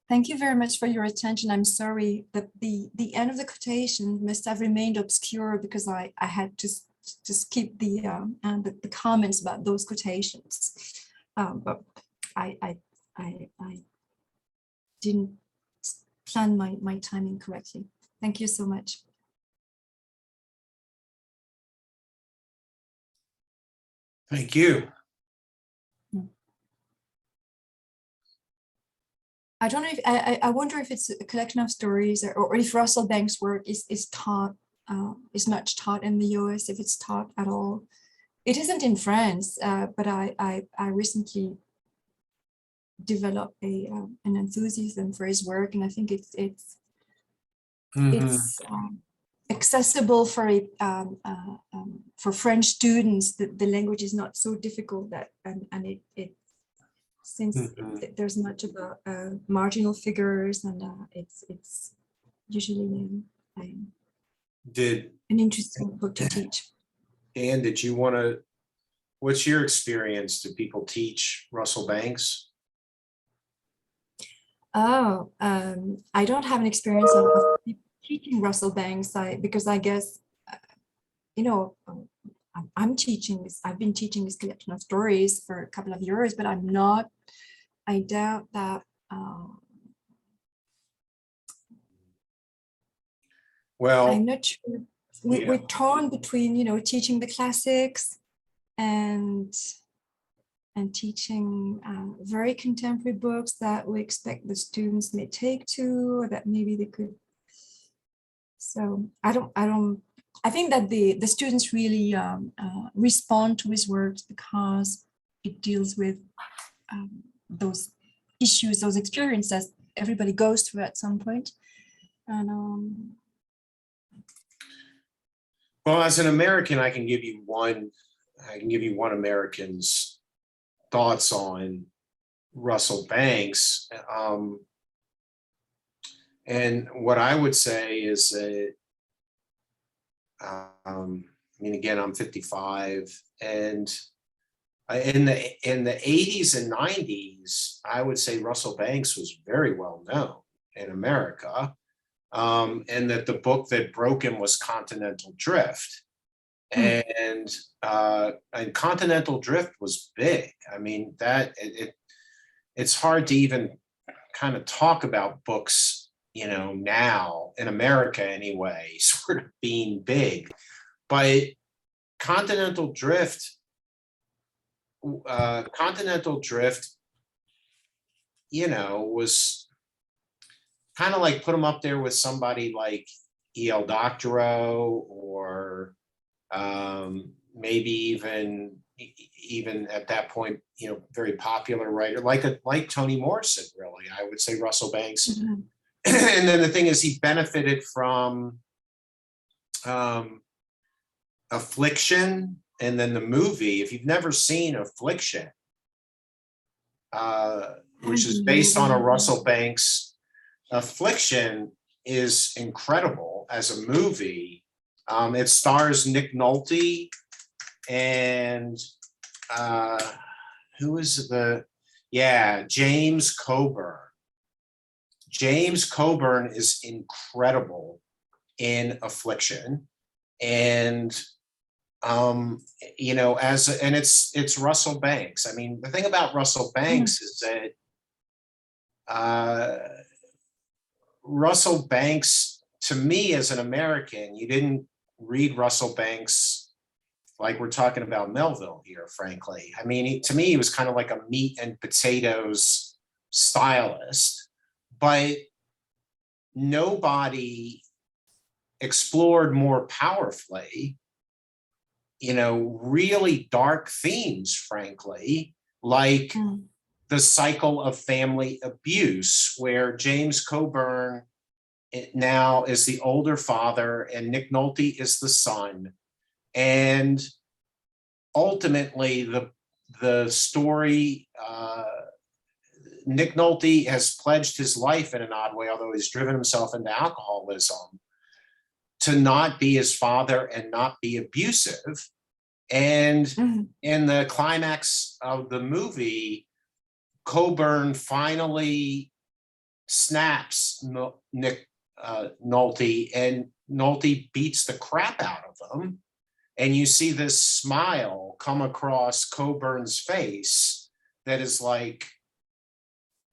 Thank you very much for your attention. I'm sorry that the end of the quotation must have remained obscure because I had to skip the comments about those quotations. But I didn't plan my timing correctly. Thank you so much. Thank you. I don't know if I wonder if it's a collection of stories or if Russell Banks' work is taught, is much taught in the US, if it's taught at all. It isn't in France, but I recently developed an enthusiasm for his work, and I think it's accessible for French students. The language is not so difficult that and since there's much about marginal figures, and it's usually an interesting book to teach. Anne, did you want to? What's your experience? Do people teach Russell Banks? Oh, I don't have an experience of teaching Russell Banks, because I guess, I'm teaching this. I've been teaching this collection of stories for a couple of years, but I'm not. I doubt that. Well, I'm not sure. We're torn between, teaching the classics and teaching very contemporary books that we expect the students may take to, or that maybe they could. So I think that the students really respond to his works because it deals with those issues, those experiences everybody goes through at some point. And well, as an American, I can give you one American's thoughts on Russell Banks. And what I would say is that, again, I'm 55, and in the 80s and 90s, I would say Russell Banks was very well known in America, and that the book that broke him was Continental Drift. And Continental Drift was big. I mean, it's hard to even kind of talk about books, now in America anyway, sort of being big. But Continental Drift, was kind of like put him up there with somebody like E.L. Doctorow, or maybe even at that point, very popular writer like Toni Morrison. Really, I would say Russell Banks. Mm-hmm. And then the thing is, he benefited from Affliction, and then the movie. If you've never seen Affliction, which is based on a Russell Banks, Affliction is incredible as a movie. It stars Nick Nolte and James Coburn. James Coburn is incredible in Affliction, and it's Russell Banks. I mean, the thing about Russell Banks is that Russell Banks, to me as an American, you didn't read Russell Banks like we're talking about Melville here, frankly. I mean, to me, he was kind of like a meat and potatoes stylist, but nobody explored more powerfully, really dark themes, frankly, like the cycle of family abuse, where James Coburn now is the older father and Nick Nolte is the son. And ultimately, the story Nick Nolte has pledged his life in an odd way, although he's driven himself into alcoholism, to not be his father and not be abusive. And in the climax of the movie, Coburn finally snaps Nick Nolte, and Nolte beats the crap out of him. And you see this smile come across Coburn's face that is like,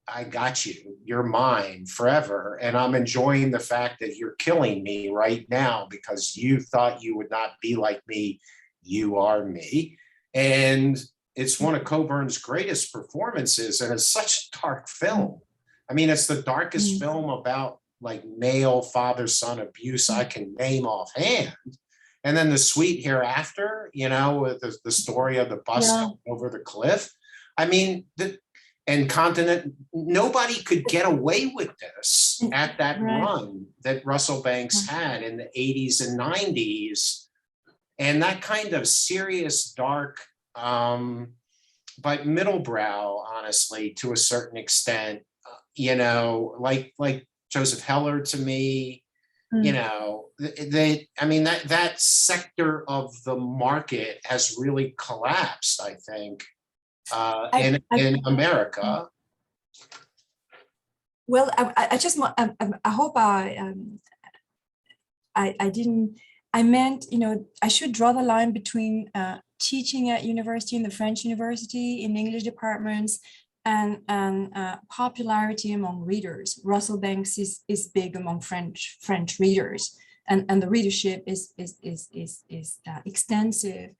I got you, you're mine forever. And I'm enjoying the fact that you're killing me right now because you thought you would not be like me. You are me. And it's one of Coburn's greatest performances, and it's such a dark film. I mean, it's the darkest film about like male father-son abuse I can name offhand. And then The Sweet Hereafter, you know, with the story of the bus over the cliff. I mean, and Continent, nobody could get away with this at that run that Russell Banks had in the 80s and 90s. And that kind of serious, dark, but middlebrow, honestly, to a certain extent, you know, like Joseph Heller to me, you know, that sector of the market has really collapsed, I think, in America. Well, I just want, I hope I didn't, I meant, you know, I should draw the line between teaching at university, in the French university, in English departments, and popularity among readers. Russell Banks is big among French readers, and the readership is extensive.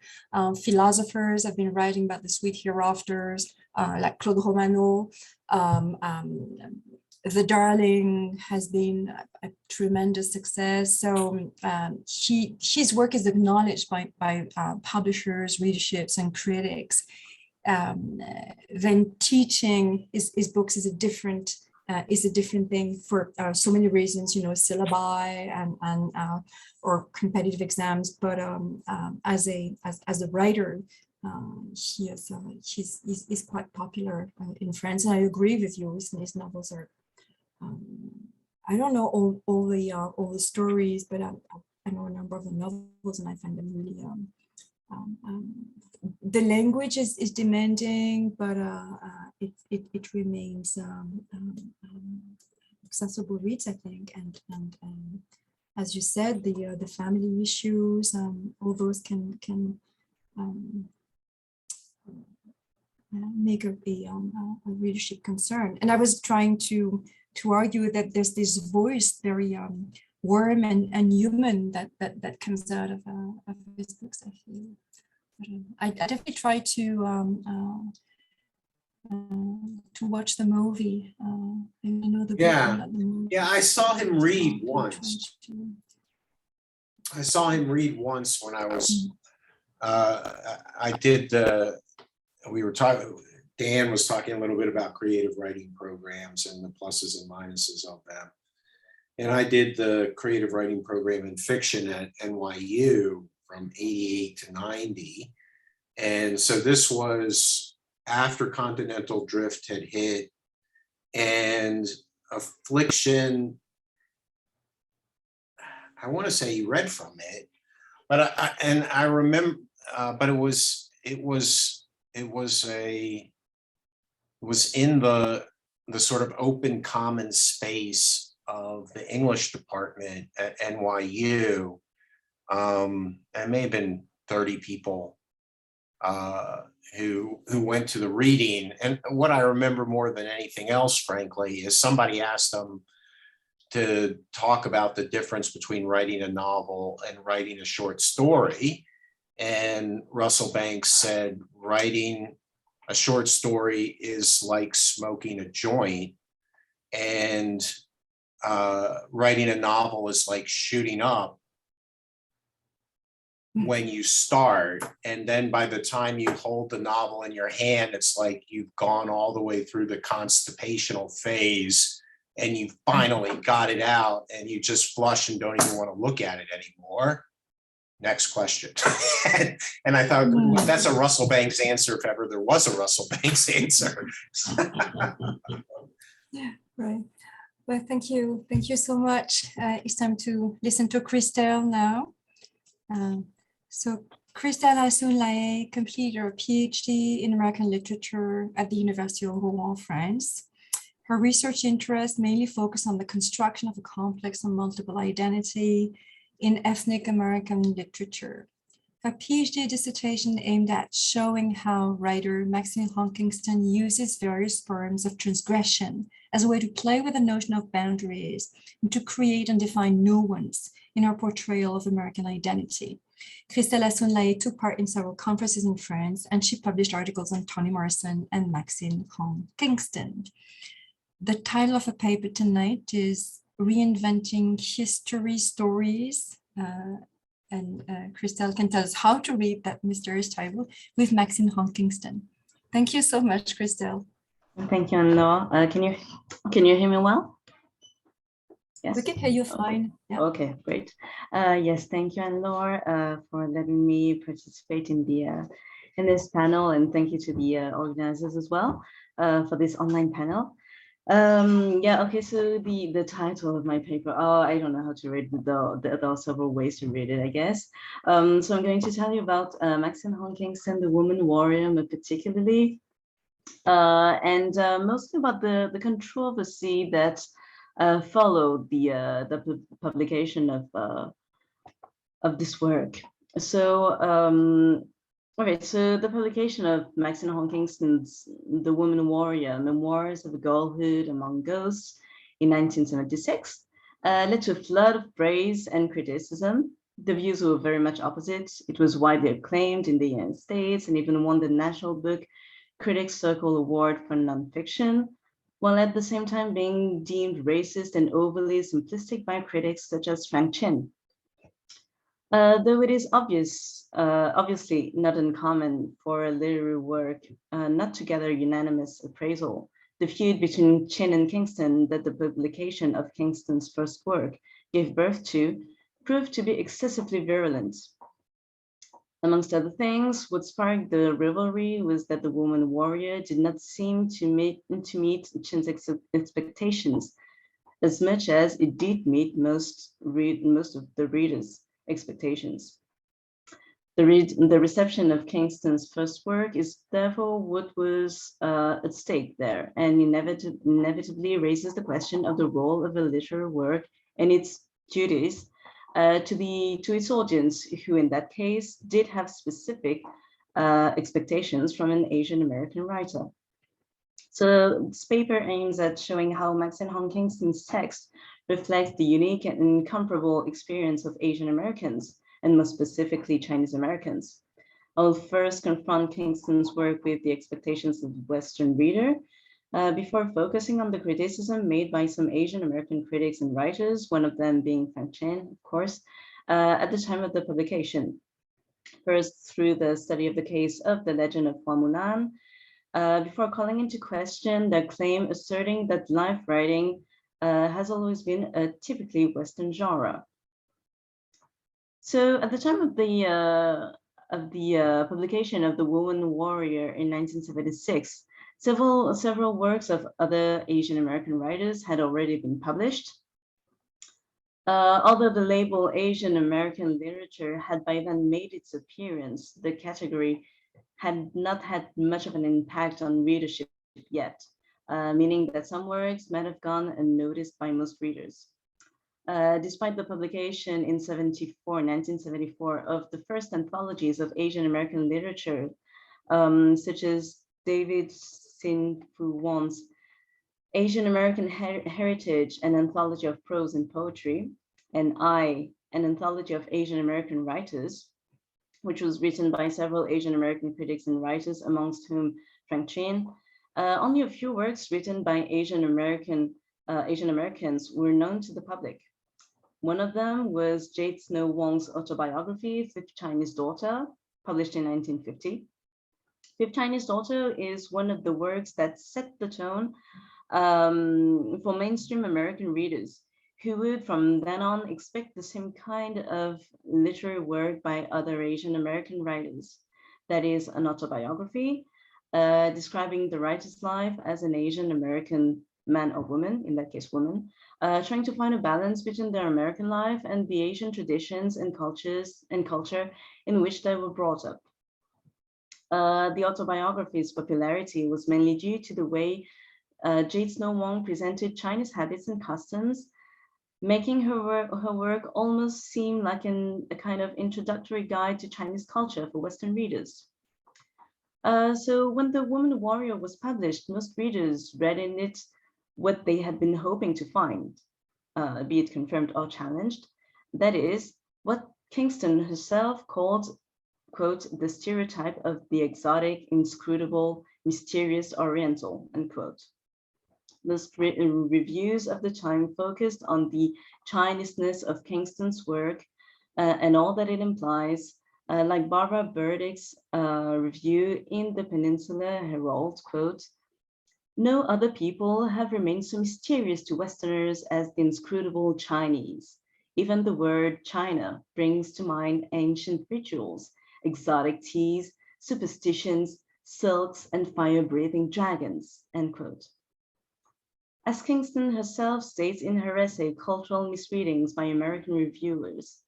Philosophers have been writing about the sweet hereafters, like Claude Romano. The Darling has been a tremendous success. So his work is acknowledged by publishers, readerships, and critics. Then teaching his books is a different thing for so many reasons, you know, syllabi and or competitive exams. But as a writer, he's quite popular in France, and I agree with you. His novels are. I don't know all the stories, but I know a number of the novels, and I find them really. The language is demanding, but it remains accessible reads, I think, and as you said, the family issues, all those can make a readership concern. And I was trying to argue that there's this voice, very warm and human that comes out of his books, I feel. I definitely try to watch the movie. I know the movie. Yeah, I saw him read once. I saw him read once when I was. I did. We were talking. Dan was talking a little bit about creative writing programs and the pluses and minuses of them. And I did the creative writing program in fiction at NYU from 88 to 90. And so this was after Continental Drift had hit, and Affliction, I want to say he read from it, but I remember, but it was in the sort of open common space of the English department at NYU. It may have been 30 people who went to the reading. And what I remember more than anything else, frankly, is somebody asked them to talk about the difference between writing a novel and writing a short story. And Russell Banks said, writing a short story is like smoking a joint, and writing a novel is like shooting up when you start. And then by the time you hold the novel in your hand, it's like you've gone all the way through the constipational phase and you finally got it out, and you just flush and don't even want to look at it anymore. Next question. And I thought, that's a Russell Banks answer if ever there was a Russell Banks answer. Right. Well, thank you. Thank you so much. It's time to listen to Christelle now. So Christelle Soon-Lahaye completed her PhD in American literature at the University of Rouen, France. Her research interests mainly focus on the construction of a complex and multiple identity in ethnic American literature. Her PhD dissertation aimed at showing how writer Maxine Hong Kingston uses various forms of transgression as a way to play with the notion of boundaries and to create and define new ones in her portrayal of American identity. Christelle Soon-Lahaye took part in several conferences in France, and she published articles on Toni Morrison and Maxine Hong Kingston. The title of a paper tonight is Reinventing History Stories, and Christelle can tell us how to read that mysterious title with Maxine Hong Kingston. Thank you so much, Christelle. Thank you, Anne-Laure. Can you hear me well? Yes. We can hear you fine. Okay, yeah. Okay, great. Yes, thank you, Anne-Laure, for letting me participate in this panel, and thank you to the organizers as well for this online panel. Yeah, okay, so the title of my paper, I don't know how to read it, there are several ways to read it, I guess. So I'm going to tell you about Maxine Hong Kingston, the woman warrior, more particularly, and mostly about the controversy that followed the publication of this work. So okay, so the publication of Maxine Hong Kingston's The Woman Warrior, Memoirs of a Girlhood Among Ghosts in 1976 led to a flood of praise and criticism. The views were very much opposite. It was widely acclaimed in the United States and even won the National Book Critics Circle Award for nonfiction, while at the same time being deemed racist and overly simplistic by critics such as Frank Chin. Though it is obviously not uncommon for a literary work not to gather unanimous appraisal, the feud between Chin and Kingston that the publication of Kingston's first work gave birth to proved to be excessively virulent. Amongst other things, what sparked the rivalry was that The Woman Warrior did not seem to meet Chin's expectations as much as it did meet most of the readers' expectations. The reception of Kingston's first work is therefore what was at stake there, and inevitably raises the question of the role of a literary work and its duties to its audience, who in that case did have specific expectations from an Asian American writer. So this paper aims at showing how Maxine Hong Kingston's text reflects the unique and incomparable experience of Asian Americans, and more specifically Chinese Americans. I'll first confront Kingston's work with the expectations of the Western reader, before focusing on the criticism made by some Asian American critics and writers, one of them being Frank Chin, of course, at the time of the publication. First, through the study of the case of the legend of Hua Mulan, before calling into question their claim asserting that life writing has always been a typically Western genre. So at the time of the publication of The Woman Warrior in 1976, several works of other Asian American writers had already been published. Although the label Asian American literature had by then made its appearance, the category had not had much of an impact on readership yet, meaning that some works might have gone unnoticed by most readers. Despite the publication in 1974 of the first anthologies of Asian American literature, such as David Sin-Fu Won's Asian American Heritage, an anthology of prose and poetry, and an anthology of Asian American writers, which was written by several Asian American critics and writers, amongst whom Frank Chin. Only a few works written by Asian Americans were known to the public. One of them was Jade Snow Wong's autobiography, Fifth Chinese Daughter, published in 1950. Fifth Chinese Daughter is one of the works that set the tone for mainstream American readers, who would from then on expect the same kind of literary work by other Asian American writers. That is an autobiography describing the writer's life as an Asian American man or woman, in that case woman, trying to find a balance between their American life and the Asian traditions and culture in which they were brought up. The autobiography's popularity was mainly due to the way Jade Snow Wang presented Chinese habits and customs, making her work almost seem like a kind of introductory guide to Chinese culture for Western readers. So when The Woman Warrior was published, most readers read in it what they had been hoping to find, be it confirmed or challenged. That is, what Kingston herself called, quote, the stereotype of the exotic, inscrutable, mysterious Oriental, unquote. Most reviews of the time focused on the Chineseness of Kingston's work and all that it implies, like Barbara Burdick's review in the Peninsula Herald, quote, no other people have remained so mysterious to Westerners as the inscrutable Chinese. Even the word China brings to mind ancient rituals, exotic teas, superstitions, silks, and fire-breathing dragons, end quote. As Kingston herself states in her essay, Cultural Misreadings by American Reviewers,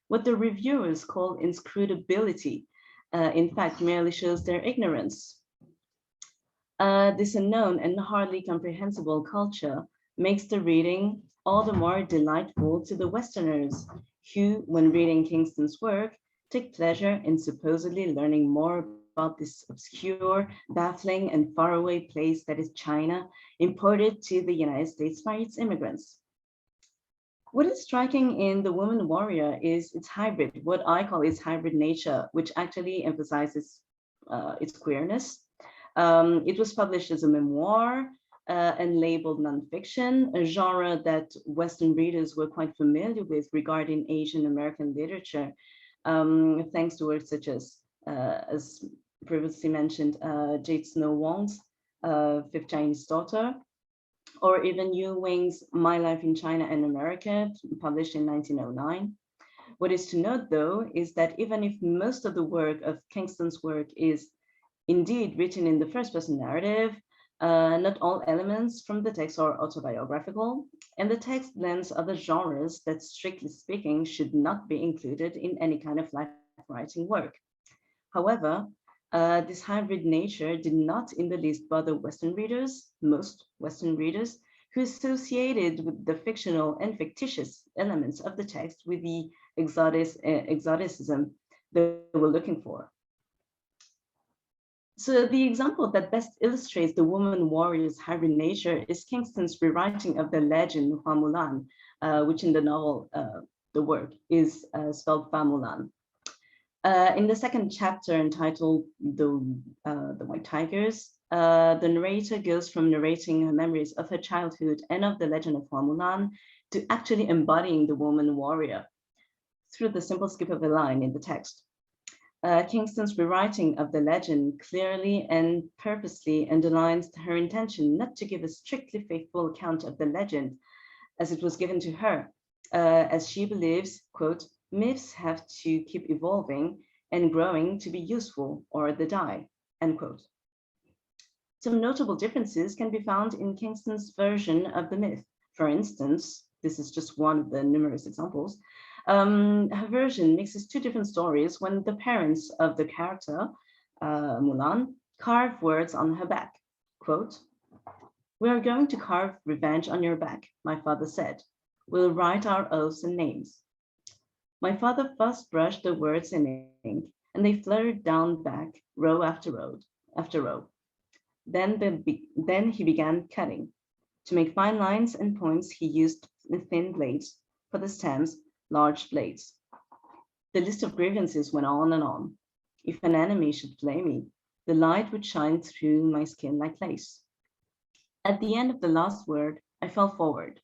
what the reviewers call inscrutability, in fact, merely shows their ignorance. This unknown and hardly comprehensible culture makes the reading all the more delightful to the Westerners, who, when reading Kingston's work, take pleasure in supposedly learning more about this obscure, baffling, and faraway place that is China, imported to the United States by its immigrants. What is striking in The Woman Warrior is its hybrid, what I call its hybrid nature, which actually emphasizes its queerness. It was published as a memoir and labeled nonfiction, a genre that Western readers were quite familiar with regarding Asian American literature, thanks to works such as previously mentioned, Jade Snow Wang's Fifth Chinese Daughter, or even Yu Wing's My Life in China and America, published in 1909. What is to note, though, is that even if most of the work of Kingston's work is indeed written in the first-person narrative, not all elements from the text are autobiographical, and the text blends other genres that, strictly speaking, should not be included in any kind of life writing work. However, this hybrid nature did not in the least bother Western readers, most Western readers, who associated with the fictional and fictitious elements of the text with the exoticism they were looking for. So the example that best illustrates the woman warrior's hybrid nature is Kingston's rewriting of the legend Hua Mulan, which in the novel, the work is spelled Fa Mulan. In the second chapter entitled The White Tigers, the narrator goes from narrating her memories of her childhood and of the legend of Hua Mulan to actually embodying the woman warrior through the simple skip of a line in the text. Kingston's rewriting of the legend clearly and purposely underlines her intention not to give a strictly faithful account of the legend as it was given to her, as she believes, quote, myths have to keep evolving and growing to be useful or they die, end quote. Some notable differences can be found in Kingston's version of the myth. For instance, this is just one of the numerous examples. Her version mixes two different stories when the parents of the character, Mulan, carve words on her back. Quote, we are going to carve revenge on your back, my father said. We'll write our oaths and names. My father first brushed the words in ink, and they fluttered down back, row after row. Then he began cutting. To make fine lines and points, he used thin blades. For the stems, large blades. The list of grievances went on and on. If an enemy should flay me, the light would shine through my skin like lace. At the end of the last word, I fell forward.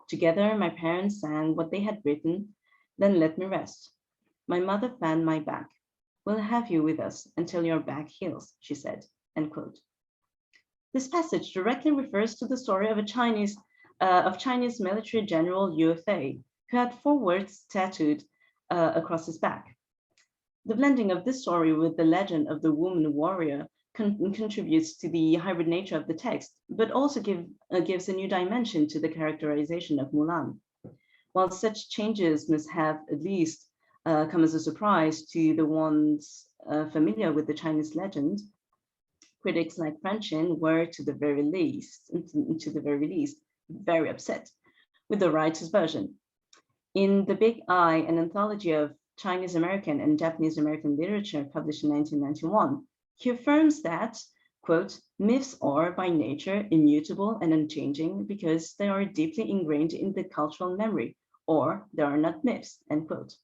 Together, my parents sang what they had written, then let me rest. My mother fanned my back. We'll have you with us until your back heals, she said, end quote. This passage directly refers to the story of a Chinese of Chinese military general Liu Fei, who had 4 words tattooed across his back. The blending of this story with the legend of the woman warrior contributes to the hybrid nature of the text, but also gives a new dimension to the characterization of Mulan. While such changes must have at least come as a surprise to the ones familiar with the Chinese legend, critics like Franchin were, to the very least, very upset with the writer's version. In The Big Eye, an anthology of Chinese American and Japanese American literature published in 1991, he affirms that, quote, myths are by nature immutable and unchanging because they are deeply ingrained in the cultural memory, or they are not myths, end quote.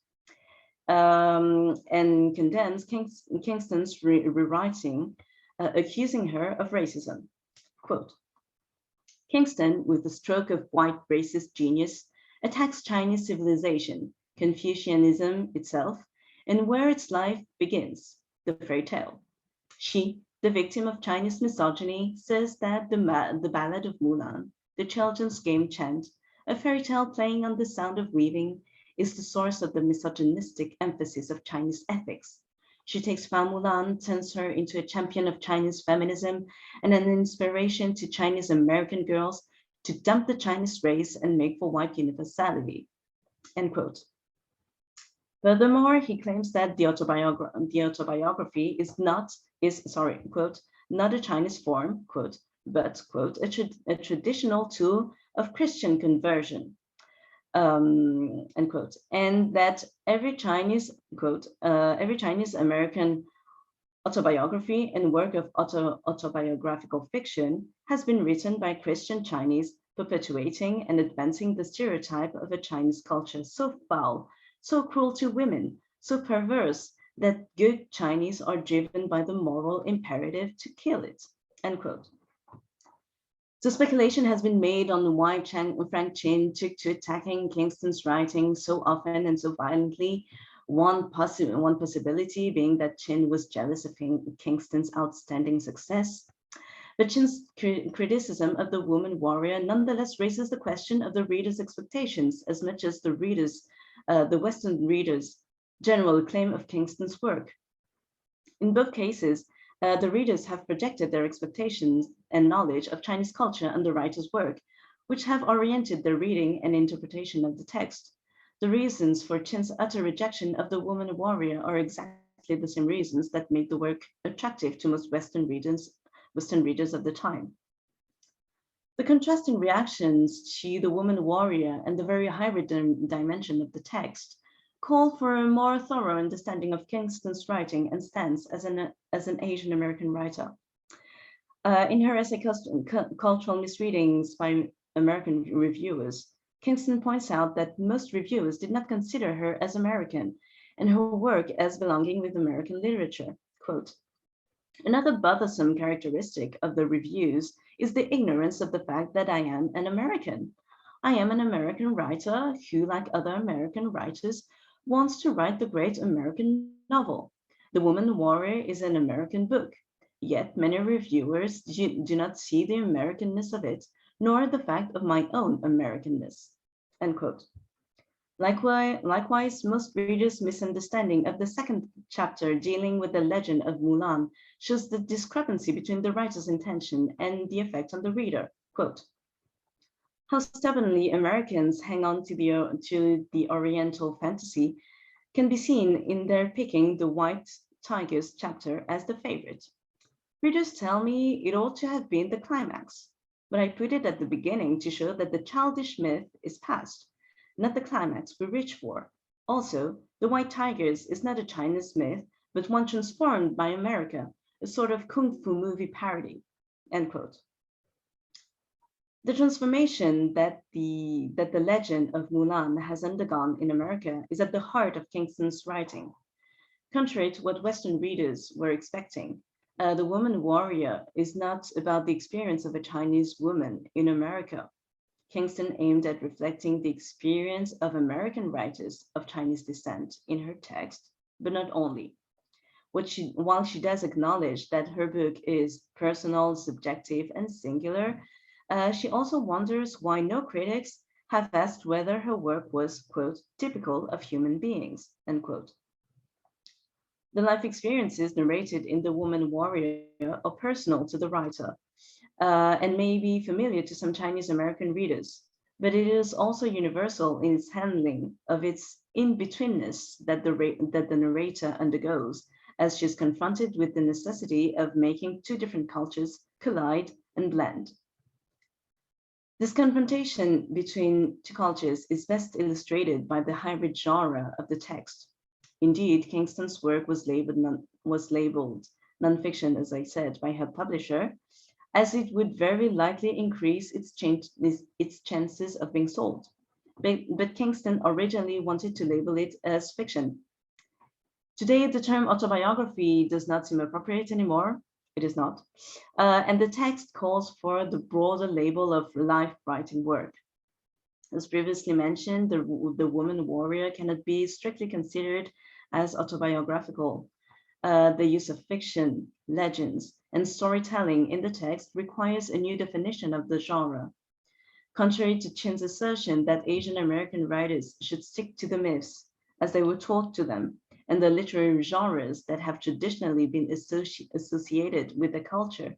And condemns Kingston's rewriting, accusing her of racism. Quote, Kingston, with the stroke of white racist genius, attacks Chinese civilization, Confucianism itself, and where its life begins, the fairy tale. She, the victim of Chinese misogyny, says that the Ballad of Mulan, the children's game chant, a fairy tale playing on the sound of weaving, is the source of the misogynistic emphasis of Chinese ethics. She takes Fa Mulan, turns her into a champion of Chinese feminism and an inspiration to Chinese American girls to dump the Chinese race and make for white universality, end quote. Furthermore, he claims that the autobiography is quote, not a Chinese form, quote, but, quote, a traditional tool of Christian conversion, end quote, and that every Chinese, quote, every Chinese American autobiography and work of autobiographical fiction has been written by Christian Chinese, perpetuating and advancing the stereotype of a Chinese culture so foul, so cruel to women, so perverse that good Chinese are driven by the moral imperative to kill it, end quote. So speculation has been made on why Frank Chin took to attacking Kingston's writing so often and so violently. One possibility being that Chin was jealous of Kingston's outstanding success. But Chin's criticism of the woman warrior nonetheless raises the question of the reader's expectations as much as the Western readers' general acclaim of Kingston's work. In both cases, the readers have projected their expectations and knowledge of Chinese culture on the writer's work, which have oriented their reading and interpretation of the text. The reasons for Chin's utter rejection of the woman warrior are exactly the same reasons that made the work attractive to most Western readers of the time. The contrasting reactions to the woman warrior and the very hybrid dimension of the text call for a more thorough understanding of Kingston's writing and stance as an Asian American writer. In her essay, Cultural Misreadings by American Reviewers, Kingston points out that most reviewers did not consider her as American and her work as belonging with American literature. Quote, another bothersome characteristic of the reviews is the ignorance of the fact that I am an American. I am an American writer who, like other American writers, wants to write the great American novel. The Woman Warrior is an American book, yet many reviewers do not see the Americanness of it, nor the fact of my own Americanness, end quote. Likewise, most readers' misunderstanding of the second chapter dealing with the legend of Mulan shows the discrepancy between the writer's intention and the effect on the reader. Quote, how stubbornly Americans hang on to the Oriental fantasy can be seen in their picking the White Tigers chapter as the favorite. Readers tell me it ought to have been the climax, but I put it at the beginning to show that the childish myth is past, not the climax we reach for. Also, the White Tigers is not a Chinese myth, but one transformed by America, a sort of kung fu movie parody, end quote. The transformation that the legend of Mulan has undergone in America is at the heart of Kingston's writing. Contrary to what Western readers were expecting, The Woman Warrior is not about the experience of a Chinese woman in America. Kingston aimed at reflecting the experience of American writers of Chinese descent in her text, but not only. While she does acknowledge that her book is personal, subjective, and singular, She also wonders why no critics have asked whether her work was, quote, typical of human beings, end quote. The life experiences narrated in The Woman Warrior are personal to the writer and may be familiar to some Chinese American readers, but it is also universal in its handling of its in-betweenness that the narrator undergoes as she's confronted with the necessity of making two different cultures collide and blend. This confrontation between two cultures is best illustrated by the hybrid genre of the text. Indeed, Kingston's work was labeled nonfiction, as I said, by her publisher, as it would very likely increase its chances of being sold. But Kingston originally wanted to label it as fiction. Today, the term autobiography does not seem appropriate anymore. It is not. And the text calls for the broader label of life writing work. As previously mentioned, the Woman Warrior cannot be strictly considered as autobiographical. The use of fiction, legends, and storytelling in the text requires a new definition of the genre. Contrary to Chin's assertion that Asian American writers should stick to the myths as they were taught to them, and the literary genres that have traditionally been associated with the culture,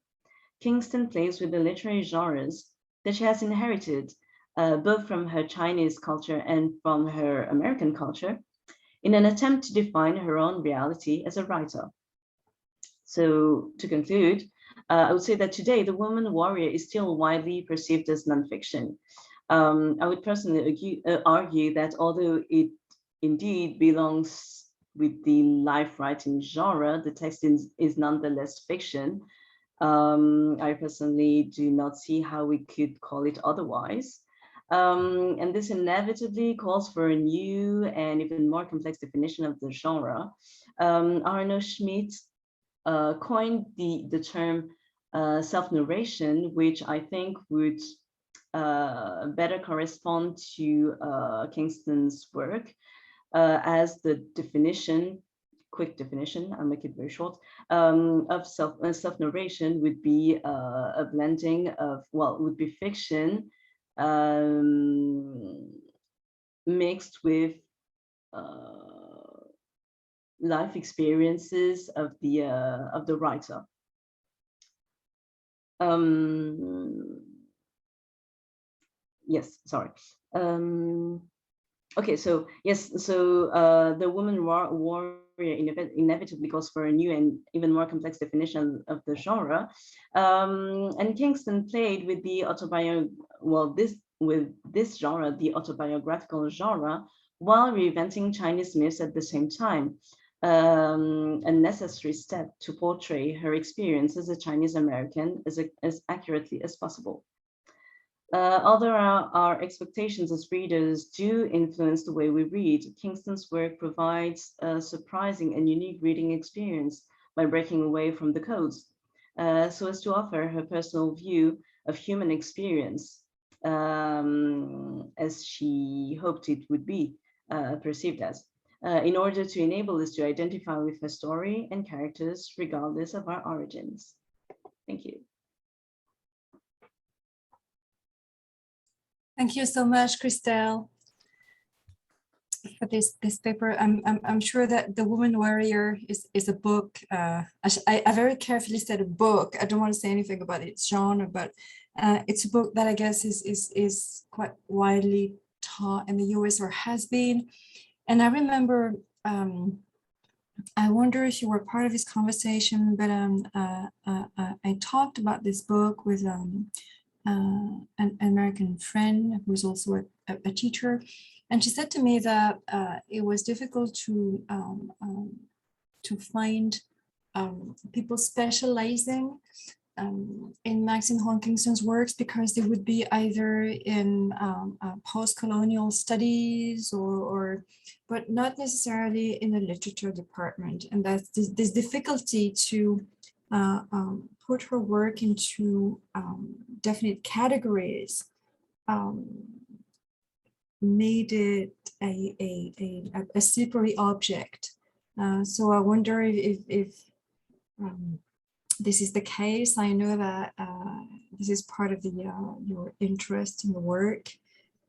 Kingston plays with the literary genres that she has inherited both from her Chinese culture and from her American culture in an attempt to define her own reality as a writer. So to conclude, I would say that today the Woman Warrior is still widely perceived as nonfiction. I would personally argue that although it indeed belongs with the life writing genre, the text is nonetheless fiction. I personally do not see how we could call it otherwise. And this inevitably calls for a new and even more complex definition of the genre. Arno Schmidt coined the term self-narration, which I think would better correspond to Kingston's work as the definition, quick definition, I'll make it very short, of self-narration would be a blending of, well, would be fiction mixed with life experiences of the writer. Yes, sorry. Okay, so yes, so the Woman Warrior inevitably calls for a new and even more complex definition of the genre. And Kingston played with the this genre, the autobiographical genre, while reinventing Chinese myths at the same time. A necessary step to portray her experience as a Chinese American as accurately as possible. Although our expectations as readers do influence the way we read, Kingston's work provides a surprising and unique reading experience by breaking away from the codes, so as to offer her personal view of human experience, as she hoped it would be perceived as, in order to enable us to identify with her story and characters regardless of our origins. Thank you. Thank you so much, Christelle, for this paper. I'm sure that The Woman Warrior is a book. I very carefully said a book. I don't want to say anything about its genre, but it's a book that I guess is quite widely taught in the US, or has been. And I remember, I wonder if you were part of this conversation, but I talked about this book with an American friend who was also a teacher, and she said to me that it was difficult to find people specializing in Maxine Hong Kingston's works, because they would be either in post-colonial studies but not necessarily in the literature department, and that's this difficulty to put her work into definite categories made it a slippery object. So I wonder if this is the case. I know that this is part of the your interest in the work,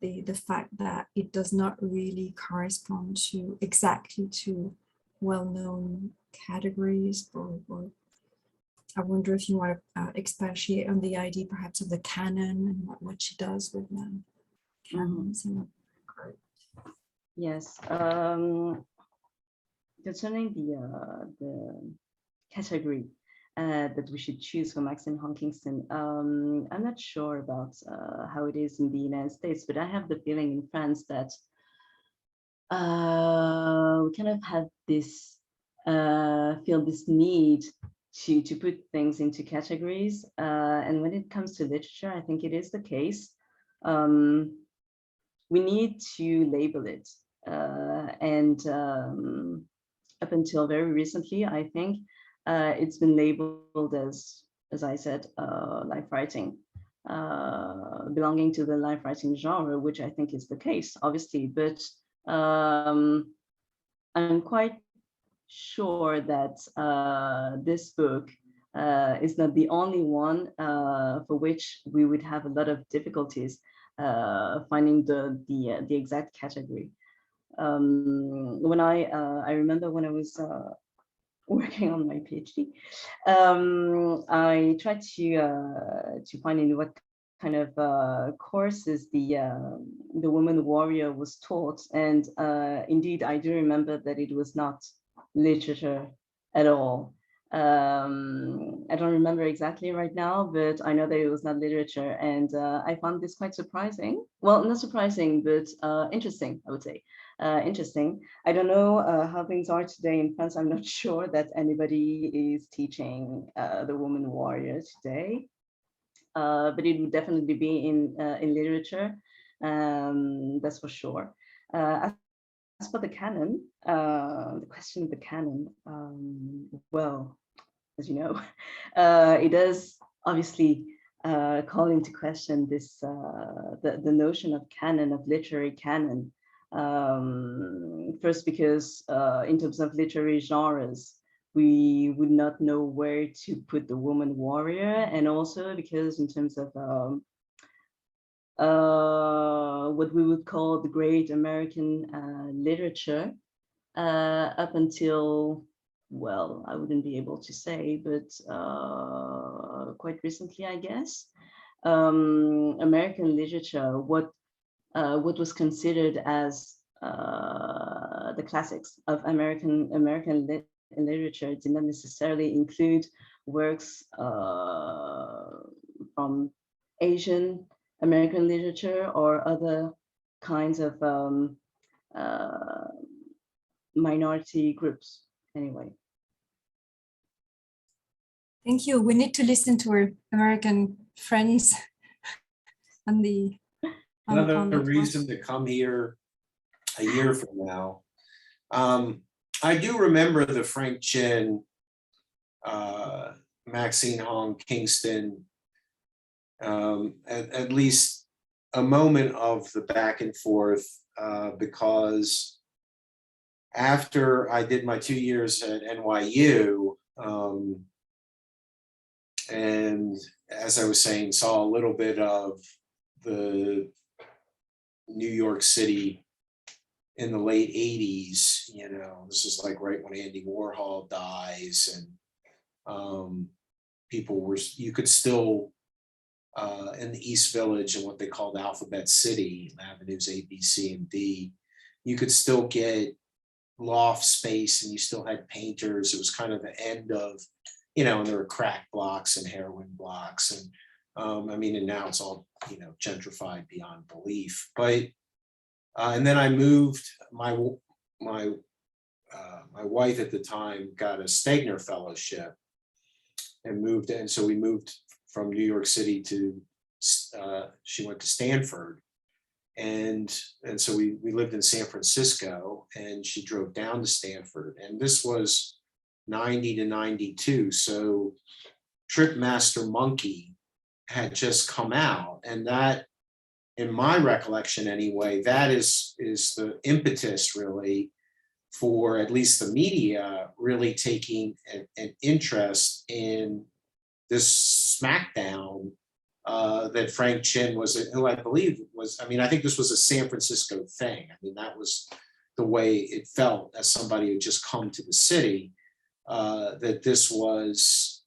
the fact that it does not really correspond to exactly to well-known categories, or I wonder if you want to expatiate on the idea perhaps of the canon and what she does with them. Yes. Concerning the category that we should choose for Maxine Hong Kingston, I'm not sure about how it is in the United States, but I have the feeling in France that we kind of have this feel this need to put things into categories, and when it comes to literature, I think it is the case. We need to label it, and up until very recently, I think it's been labeled as I said, life writing, belonging to the life writing genre, which I think is the case, obviously, but I'm quite sure that this book is not the only one for which we would have a lot of difficulties finding the exact category. When I remember when I was working on my PhD, I tried to find in what kind of courses the woman warrior was taught, and indeed I do remember that it was not literature at all. I don't remember exactly right now, but I know that it was not literature, and I found this quite surprising. Well, not surprising, but interesting, I would say. Interesting. I don't know how things are today in France. I'm not sure that anybody is teaching the woman warrior today, but it would definitely be in literature. That's for sure. As for the canon, the question of the canon, well, as you know, it does obviously call into question this the notion of canon, of literary canon. First, because in terms of literary genres, we would not know where to put the woman warrior, and also because in terms of what we would call the great American literature, up until, well, I wouldn't be able to say, but quite recently, I guess, American literature, what was considered as the classics of American literature did not necessarily include works from Asian American literature or other kinds of minority groups, anyway. Thank you. We need to listen to our American friends on the another reason to come here a year from now. I do remember the Frank Chin, Maxine Hong Kingston, at least a moment of the back and forth, because after I did my 2 years at NYU, and as I was saying, saw a little bit of the New York City in the late 80s, you know, this is like right when Andy Warhol dies, and people were, you could still, in the East Village and what they called Alphabet City, avenues A, B, C, and D, you could still get loft space and you still had painters. It was kind of the end of, you know, and there were crack blocks and heroin blocks. And I mean, and now it's all, you know, gentrified beyond belief. But, and then I moved, my wife at the time got a Stegner Fellowship and moved in. So we moved from New York City to, she went to Stanford. And so we lived in San Francisco, and she drove down to Stanford. And this was 90 to 92. So Trip Master Monkey had just come out. And that, in my recollection anyway, that is the impetus really for at least the media really taking an interest in this smackdown that Frank Chin who I believe was, I mean, I think this was a San Francisco thing. I mean, that was the way it felt as somebody who just come to the city, that this was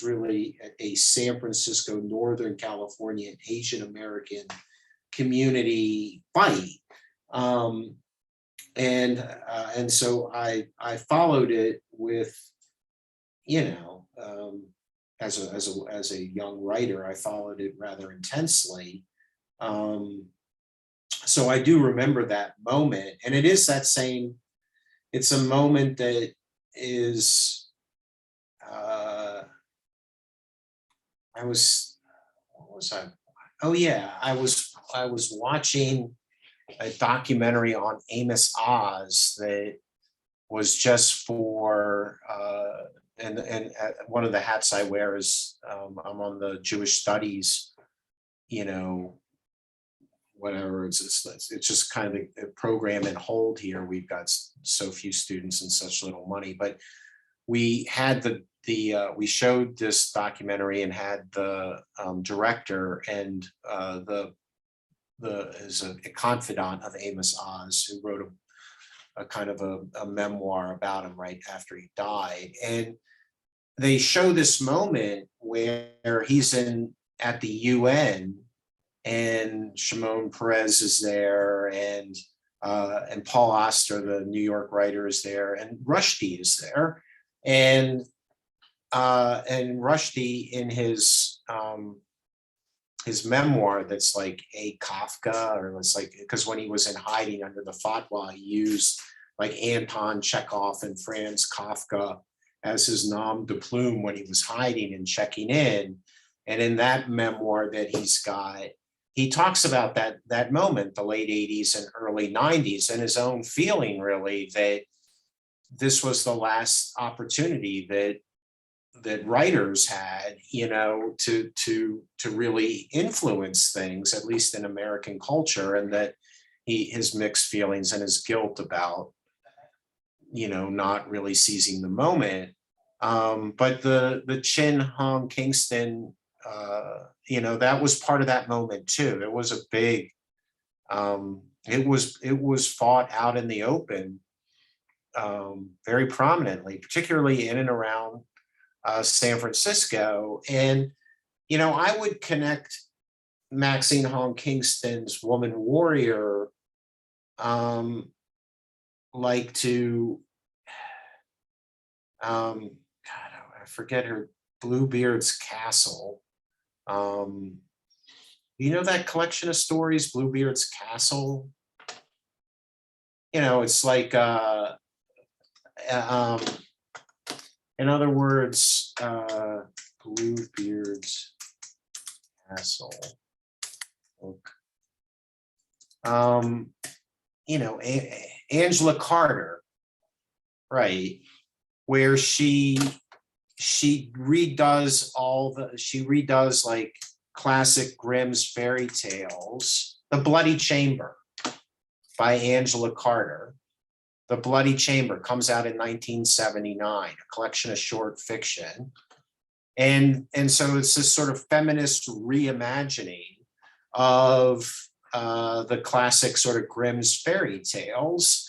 really a San Francisco, Northern California, Asian American community fight. And so I followed it with, you know, as a young writer, I followed it rather intensely. So I do remember that moment, and it is that same, it's a moment that is, what was I? Oh yeah, I was watching a documentary on Amos Oz that was just for, and one of the hats I wear is, I'm on the Jewish Studies, you know, whatever, it's just kind of a program in hold here. We've got so few students and such little money, but we had we showed this documentary and had the director and is a confidant of Amos Oz, who wrote a kind of a memoir about him right after he died. And they show this moment where he's at the UN, and Shimon Peres is there, and Paul Auster, the New York writer, is there, and Rushdie is there, and Rushdie in his memoir, that's like a Kafka, or it's like, because when he was in hiding under the fatwa, he used like Anton Chekhov and Franz Kafka as his nom de plume when he was hiding and checking in. And in that memoir that he's got, he talks about that moment, the late 80s and early 90s, and his own feeling really that this was the last opportunity that writers had, you know, to really influence things, at least in American culture, and that his mixed feelings and his guilt about, you know, not really seizing the moment. But the Chin Hong Kingston, you know, that was part of that moment too. It was a big, it was fought out in the open very prominently, particularly in and around San Francisco. And, you know, I would connect Maxine Hong Kingston's Woman Warrior like to, God, I forget her, Bluebeard's Castle. You know that collection of stories, Bluebeard's Castle? You know, it's like, in other words, Bluebeard's Castle book. You know, Angela Carter, right? Where she redoes like classic Grimm's fairy tales. The Bloody Chamber by Angela Carter. The Bloody Chamber comes out in 1979, a collection of short fiction. And so it's this sort of feminist reimagining of the classic sort of Grimm's fairy tales.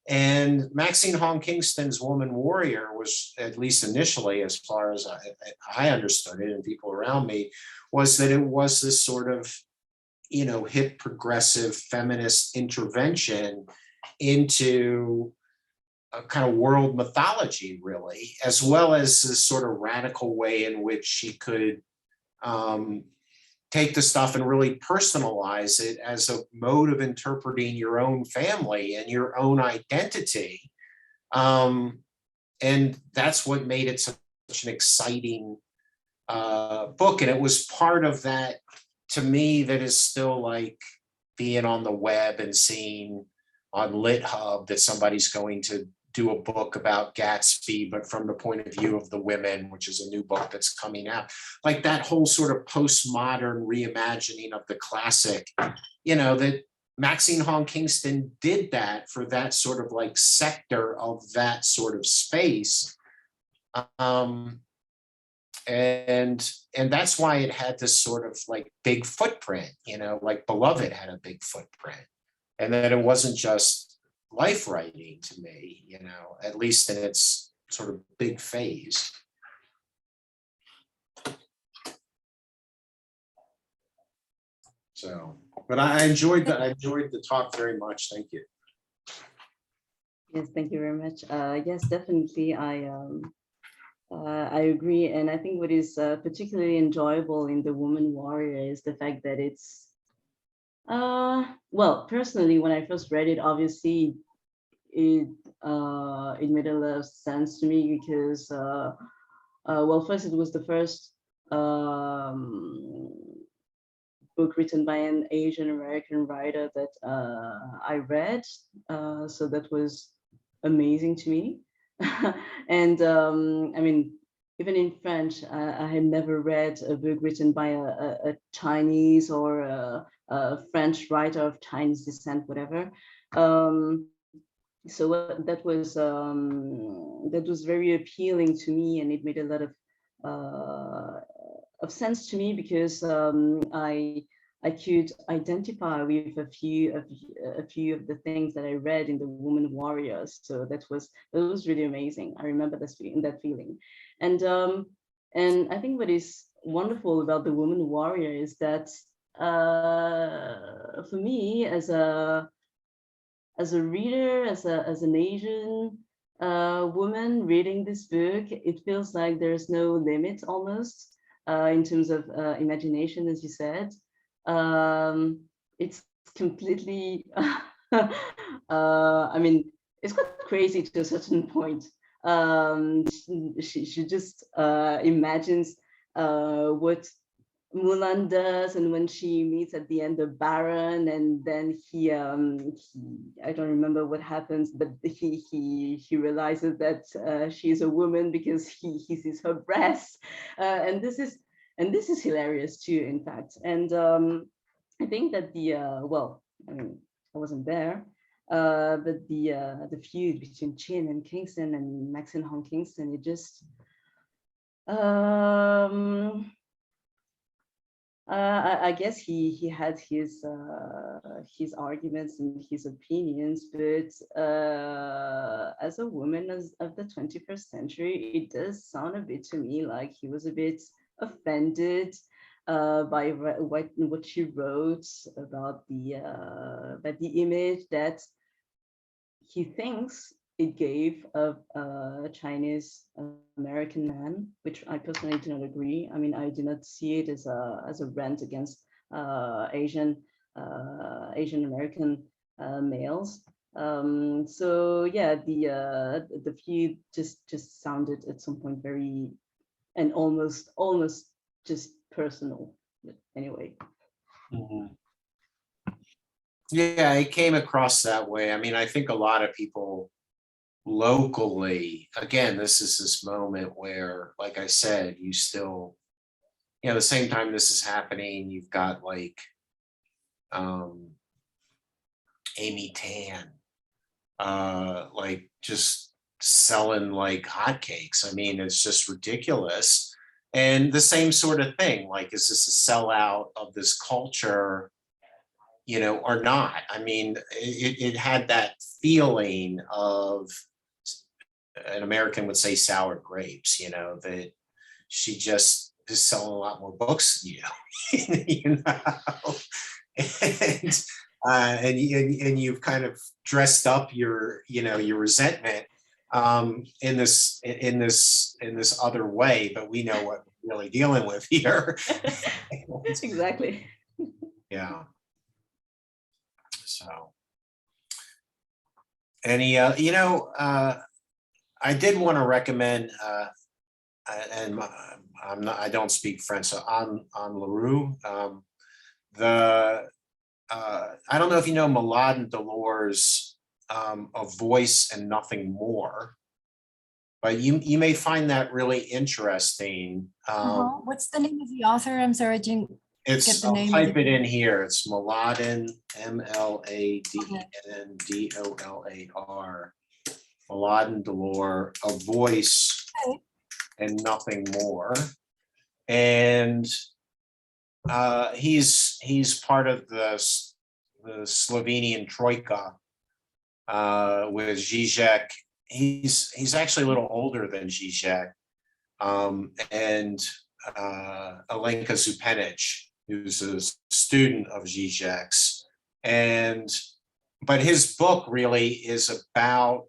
And Maxine Hong Kingston's Woman Warrior was, at least initially, as far as I understood it and people around me, was that it was this sort of, you know, hip progressive feminist intervention into a kind of world mythology, really, as well as this sort of radical way in which she could take the stuff and really personalize it as a mode of interpreting your own family and your own identity. And that's what made it such an exciting book. And it was part of that, to me, that is still like being on the web and seeing on LitHub that somebody's going to do a book about Gatsby, but from the point of view of the women, which is a new book that's coming out. Like that whole sort of postmodern reimagining of the classic, you know, that Maxine Hong Kingston did that for that sort of like sector of that sort of space. And and that's why it had this sort of like big footprint, you know, like Beloved had a big footprint, and that it wasn't just life writing to me, you know, at least in its sort of big phase. So, but I enjoyed the talk very much. Thank you. Yes, thank you very much. Yes, definitely. I agree, and I think what is particularly enjoyable in The Woman Warrior is the fact that it's, well, personally, when I first read it, obviously it made a lot of sense to me because, well, first it was the first book written by an Asian American writer that I read, so that was amazing to me. And I mean, even in French, I had never read a book written by a Chinese or a French writer of Chinese descent, whatever. So that was very appealing to me, and it made a lot of sense to me because I could identify with a few of the things that I read in The Woman Warriors. So that was really amazing. I remember that feeling, and I think what is wonderful about The Woman Warrior is that for me as a reader, as an Asian woman reading this book, it feels like there's no limit almost in terms of imagination, as you said. It's completely, I mean, it's quite crazy to a certain point. She just imagines what Mulan does, and when she meets at the end of Baron, and then he I don't remember what happens, but he realizes that she's a woman because he sees her breasts, and this is hilarious too, in fact. And I think that well, I mean, I wasn't there, but the feud between Chin and Kingston and Maxine Hong Kingston, it just I guess he had his arguments and his opinions, but as a woman of the 21st century, it does sound a bit to me like he was a bit offended by what she wrote about the image that he thinks it gave of a Chinese American man, which I personally do not agree. I mean, I do not see it as a rant against Asian American males. So yeah, the feud just sounded at some point very, and almost just personal. But anyway. Mm-hmm. Yeah, it came across that way. I mean, I think a lot of people locally, again, this is this moment where, like I said, you still, you know, the same time this is happening, you've got like Amy Tan, like just selling like hotcakes. I mean, it's just ridiculous. And the same sort of thing, like, is this a sellout of this culture, you know, or not? I mean, it had that feeling of, an American would say sour grapes, you know, that she just is selling a lot more books than you, you know, and you've kind of dressed up your, you know, your resentment in this other way, but we know what we're really dealing with here. Exactly. Yeah. So, any, you know, I did want to recommend, and I don't speak French, so Anne-Laure, I don't know if you know Malade and Delors, A Voice and Nothing More, but you may find that really interesting. What's the name of the author? I'm sorry, I didn't get the name. I'll type it in here. It's Mladen, Mladen, Malade and Delors, A Voice and Nothing More. and he's part of the Slovenian Troika with Zizek. He's actually a little older than Zizek, and Alenka Zupenic, who's a student of Zizek's, but his book really is about,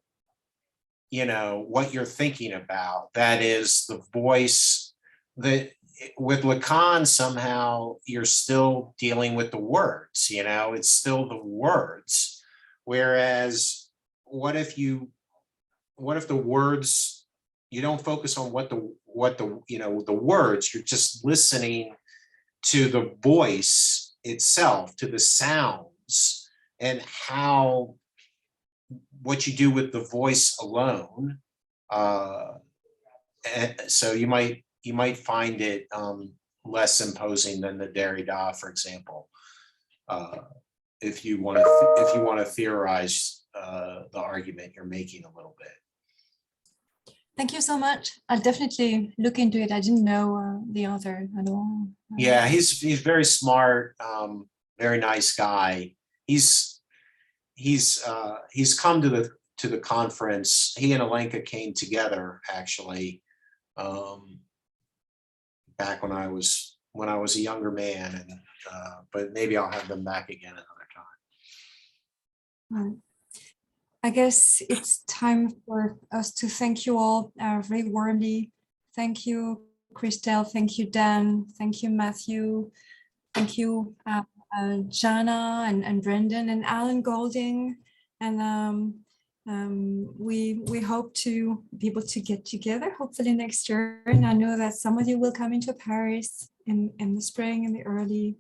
you know, what you're thinking about. That is the voice. That with Lacan, somehow you're still dealing with the words, you know, it's still the words. Whereas what if the words, you don't focus on what the you know, the words, you're just listening to the voice itself, to the sounds, and how, what you do with the voice alone. And so you might find it less imposing than the Derrida, for example, if you want to theorize the argument you're making a little bit. Thank you so much. I'll definitely look into it. I didn't know the author at all. Yeah, he's very smart, very nice guy. He's come to the conference. He and Alenka came together actually, back when I was a younger man, and but maybe I'll have them back again another time. I guess it's time for us to thank you all very warmly. Thank you, Christelle. Thank you, Dan. Thank you, Matthew. Thank you, Jana and Brendan and Alan Golding. And we hope to be able to get together hopefully next year. And I know that some of you will come into Paris in the spring, in the early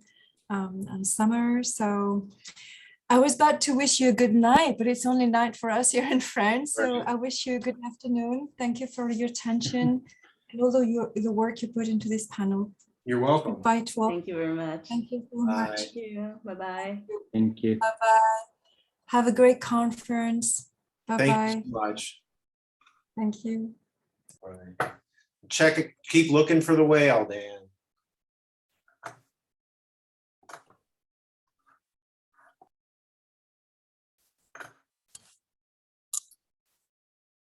summer. So I was about to wish you a good night, but it's only night for us here in France. So I wish you a good afternoon. Thank you for your attention and all the work you put into this panel. You're welcome. Goodbye to all. Thank you very much. Thank you so much. Thank you. Bye-bye. Thank you. Bye-bye. Have a great conference. Bye-bye. Thank you so much. Thank you. All right. Check it. Keep looking for the whale, Dan.